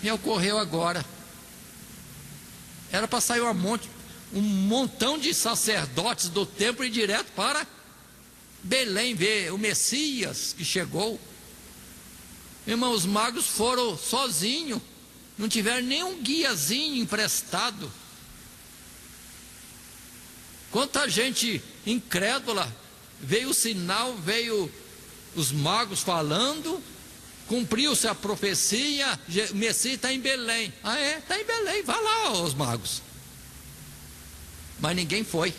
E ocorreu agora. Era para sair um montão de sacerdotes do templo e direto para Belém ver o Messias que chegou. Irmão, os magos foram sozinhos, não tiveram nenhum guiazinho emprestado. Quanta gente incrédula, veio o sinal, veio os magos falando, cumpriu-se a profecia, o Messias está em Belém. Está em Belém, vá lá os magos. Mas ninguém foi.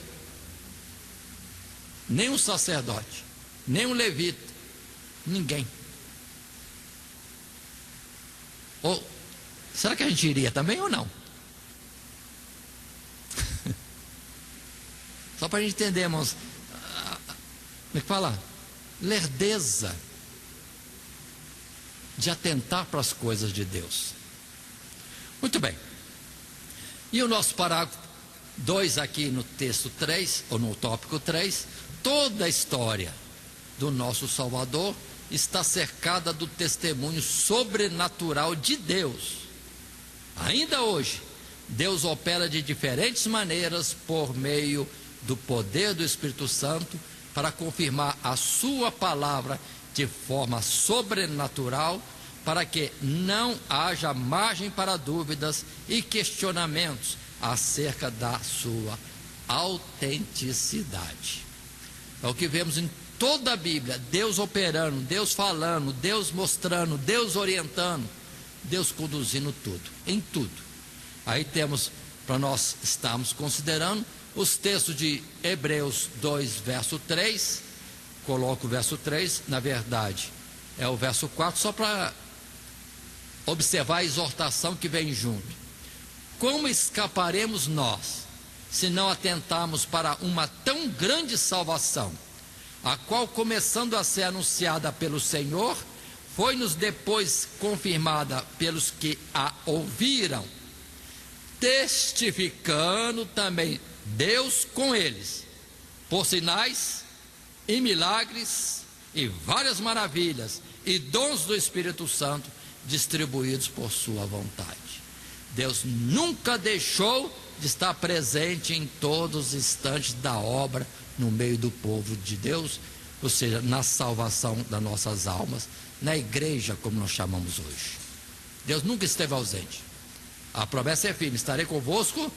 Nem um sacerdote, nem um levita, ninguém. Ou será que a gente iria também ou não? Só para a gente entender, irmãos, como é que fala? Lerdeza de atentar para as coisas de Deus. Muito bem. E o nosso parágrafo 2 aqui no texto 3, ou no tópico 3, toda a história do nosso Salvador está cercada do testemunho sobrenatural de Deus. Ainda hoje, Deus opera de diferentes maneiras por meio do poder do Espírito Santo para confirmar a sua palavra de forma sobrenatural, para que não haja margem para dúvidas e questionamentos acerca da sua autenticidade. É o que vemos em toda a Bíblia: Deus operando, Deus falando, Deus mostrando, Deus orientando, Deus conduzindo tudo, em tudo. Aí temos, para nós estarmos considerando, os textos de Hebreus 2, verso 3. Coloco o verso 3, na verdade, é o verso 4, só para observar a exortação que vem junto. Como escaparemos nós, se não atentarmos para uma tão grande salvação, a qual, começando a ser anunciada pelo Senhor, foi-nos depois confirmada pelos que a ouviram, testificando também Deus com eles, por sinais e milagres e várias maravilhas e dons do Espírito Santo distribuídos por sua vontade. Deus nunca deixou de estar presente em todos os instantes da obra no meio do povo de Deus, ou seja, na salvação das nossas almas, na igreja, como nós chamamos hoje. Deus nunca esteve ausente. A promessa é firme: estarei convosco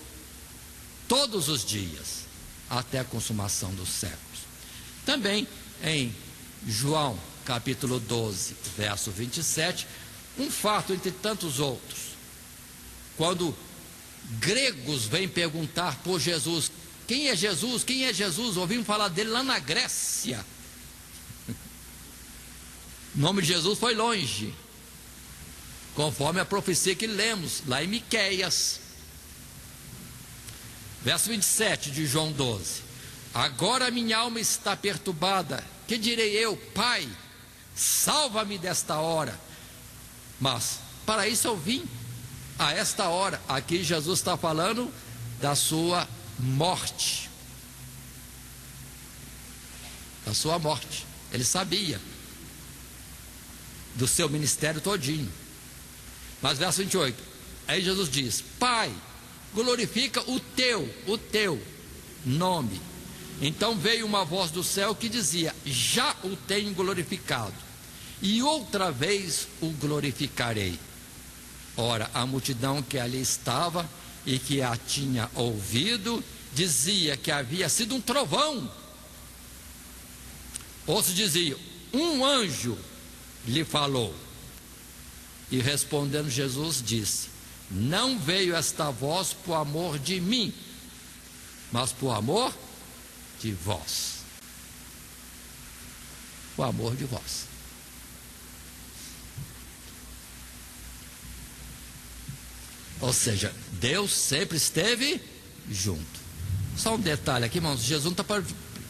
todos os dias, até a consumação dos séculos. Também em João capítulo 12, verso 27, um fato entre tantos outros, quando gregos vêm perguntar por Jesus: quem é Jesus? Quem é Jesus? Ouvimos falar dele lá na Grécia. O nome de Jesus foi longe, conforme a profecia que lemos lá em Miqueias. Verso 27 de João 12: agora minha alma está perturbada, que direi eu? Pai, salva-me desta hora. Mas para isso eu vim a esta hora. Aqui Jesus está falando da sua morte, da sua morte. Ele sabia do seu ministério todinho. Mas verso 28, aí Jesus diz: Pai, glorifica o teu nome. Então veio uma voz do céu que dizia: já o tenho glorificado, e outra vez o glorificarei. Ora, a multidão que ali estava e que a tinha ouvido dizia que havia sido um trovão. Outros diziam: um anjo lhe falou. E respondendo Jesus disse: não veio esta voz por amor de mim, mas por amor de vós. Por amor de vós. Ou seja, Deus sempre esteve junto. Só um detalhe aqui, irmãos: Jesus não está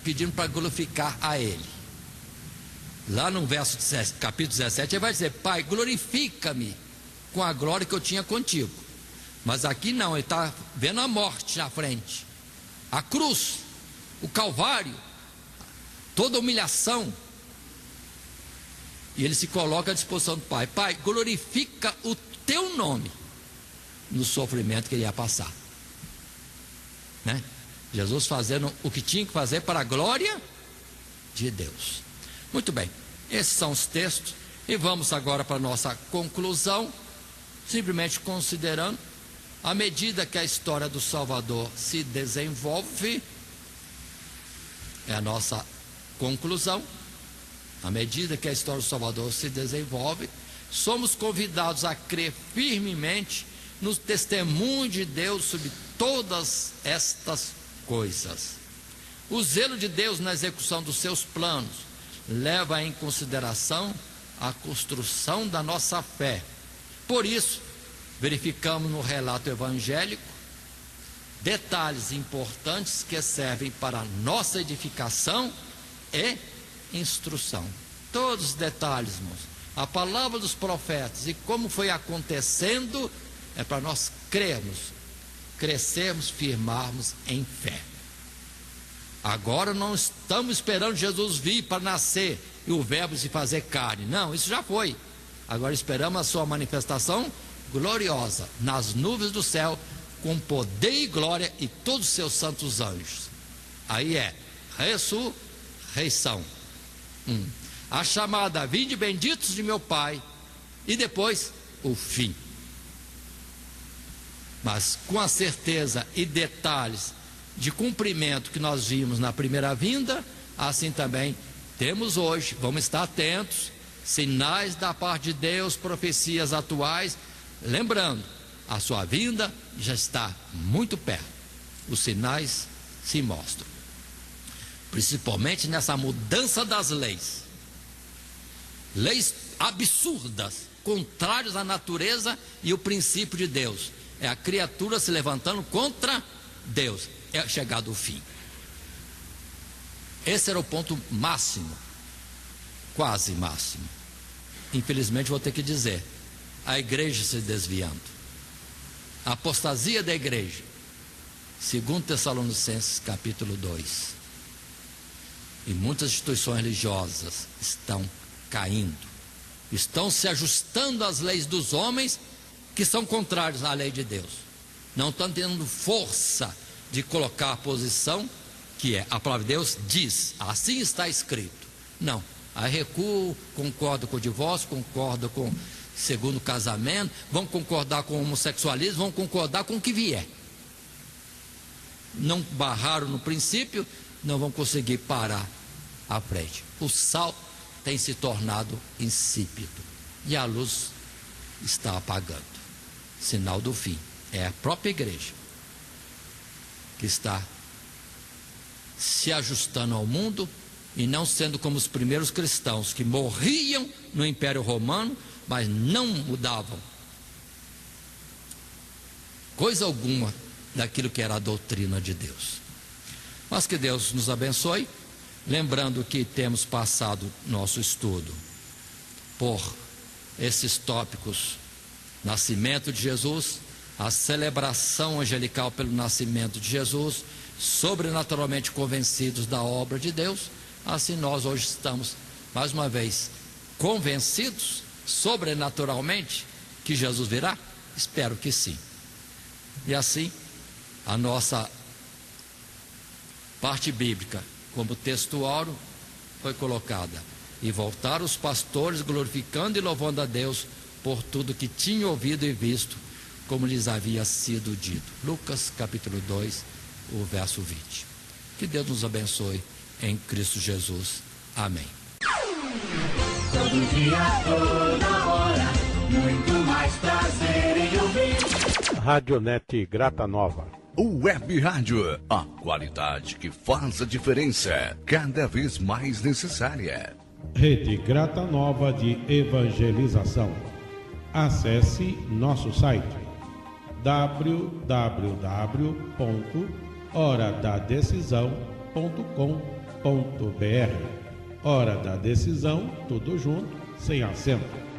pedindo para glorificar a Ele. Lá no verso capítulo 17, ele vai dizer: Pai, glorifica-me com a glória que eu tinha contigo. Mas aqui não, ele está vendo a morte na frente, a cruz, o Calvário, toda a humilhação. E ele se coloca à disposição do Pai: Pai, glorifica o teu nome no sofrimento que ele ia passar, né? Jesus fazendo o que tinha que fazer para a glória de Deus. Muito bem, esses são os textos, e vamos agora para a nossa conclusão, simplesmente considerando, à medida que a história do Salvador se desenvolve, é a nossa conclusão. À medida que a história do Salvador se desenvolve, somos convidados a crer firmemente no testemunho de Deus sobre todas estas coisas. O zelo de Deus na execução dos seus planos leva em consideração a construção da nossa fé. Por isso, verificamos no relato evangélico detalhes importantes que servem para nossa edificação e instrução. Todos os detalhes, irmãos, a palavra dos profetas e como foi acontecendo, é para nós crermos, crescermos, firmarmos em fé. Agora não estamos esperando Jesus vir para nascer e o verbo se fazer carne. Não, isso já foi. Agora esperamos a sua manifestação gloriosa nas nuvens do céu, com poder e glória e todos os seus santos anjos. Aí é ressurreição. A chamada: vinde benditos de meu Pai, e depois o fim. Mas com a certeza e detalhes de cumprimento que nós vimos na primeira vinda, assim também temos hoje. Vamos estar atentos, sinais da parte de Deus, profecias atuais, lembrando, a sua vinda já está muito perto. Os sinais se mostram, principalmente nessa mudança das leis. Leis absurdas, contrárias à natureza e o princípio de Deus. É a criatura se levantando contra Deus. É chegado o fim. Esse era o ponto máximo, quase máximo. Infelizmente vou ter que dizer, a igreja se desviando, a apostasia da igreja. 2 Tessalonicenses capítulo 2. E muitas instituições religiosas estão caindo, estão se ajustando às leis dos homens, que são contrários à lei de Deus. Não estão tendo força de colocar a posição que é, a palavra de Deus diz, assim está escrito. Não, aí recuo, concordo com o divórcio, concordo com segundo casamento, vão concordar com o homossexualismo, vão concordar com o que vier. Não barraram no princípio, não vão conseguir parar à frente. O sal tem se tornado insípido e a luz está apagando. Sinal do fim. É a própria igreja que está se ajustando ao mundo e não sendo como os primeiros cristãos que morriam no Império Romano, mas não mudavam coisa alguma daquilo que era a doutrina de Deus. Mas que Deus nos abençoe, lembrando que temos passado nosso estudo por esses tópicos: nascimento de Jesus, a celebração angelical pelo nascimento de Jesus, sobrenaturalmente convencidos da obra de Deus. Assim nós hoje estamos, mais uma vez, convencidos sobrenaturalmente que Jesus virá? Espero que sim. E assim, a nossa parte bíblica, como textual, foi colocada: e voltaram os pastores glorificando e louvando a Deus por tudo que tinham ouvido e visto, como lhes havia sido dito. Lucas capítulo 2, o verso 20. Que Deus nos abençoe em Cristo Jesus. Amém. Todo dia, toda hora, muito mais prazer em ouvir. Radionet Grata Nova. Web Rádio, a qualidade que faz a diferença, cada vez mais necessária. Rede Grata Nova de Evangelização. Acesse nosso site www.horadadecisão.com.br. Hora da Decisão, tudo junto, sem acento.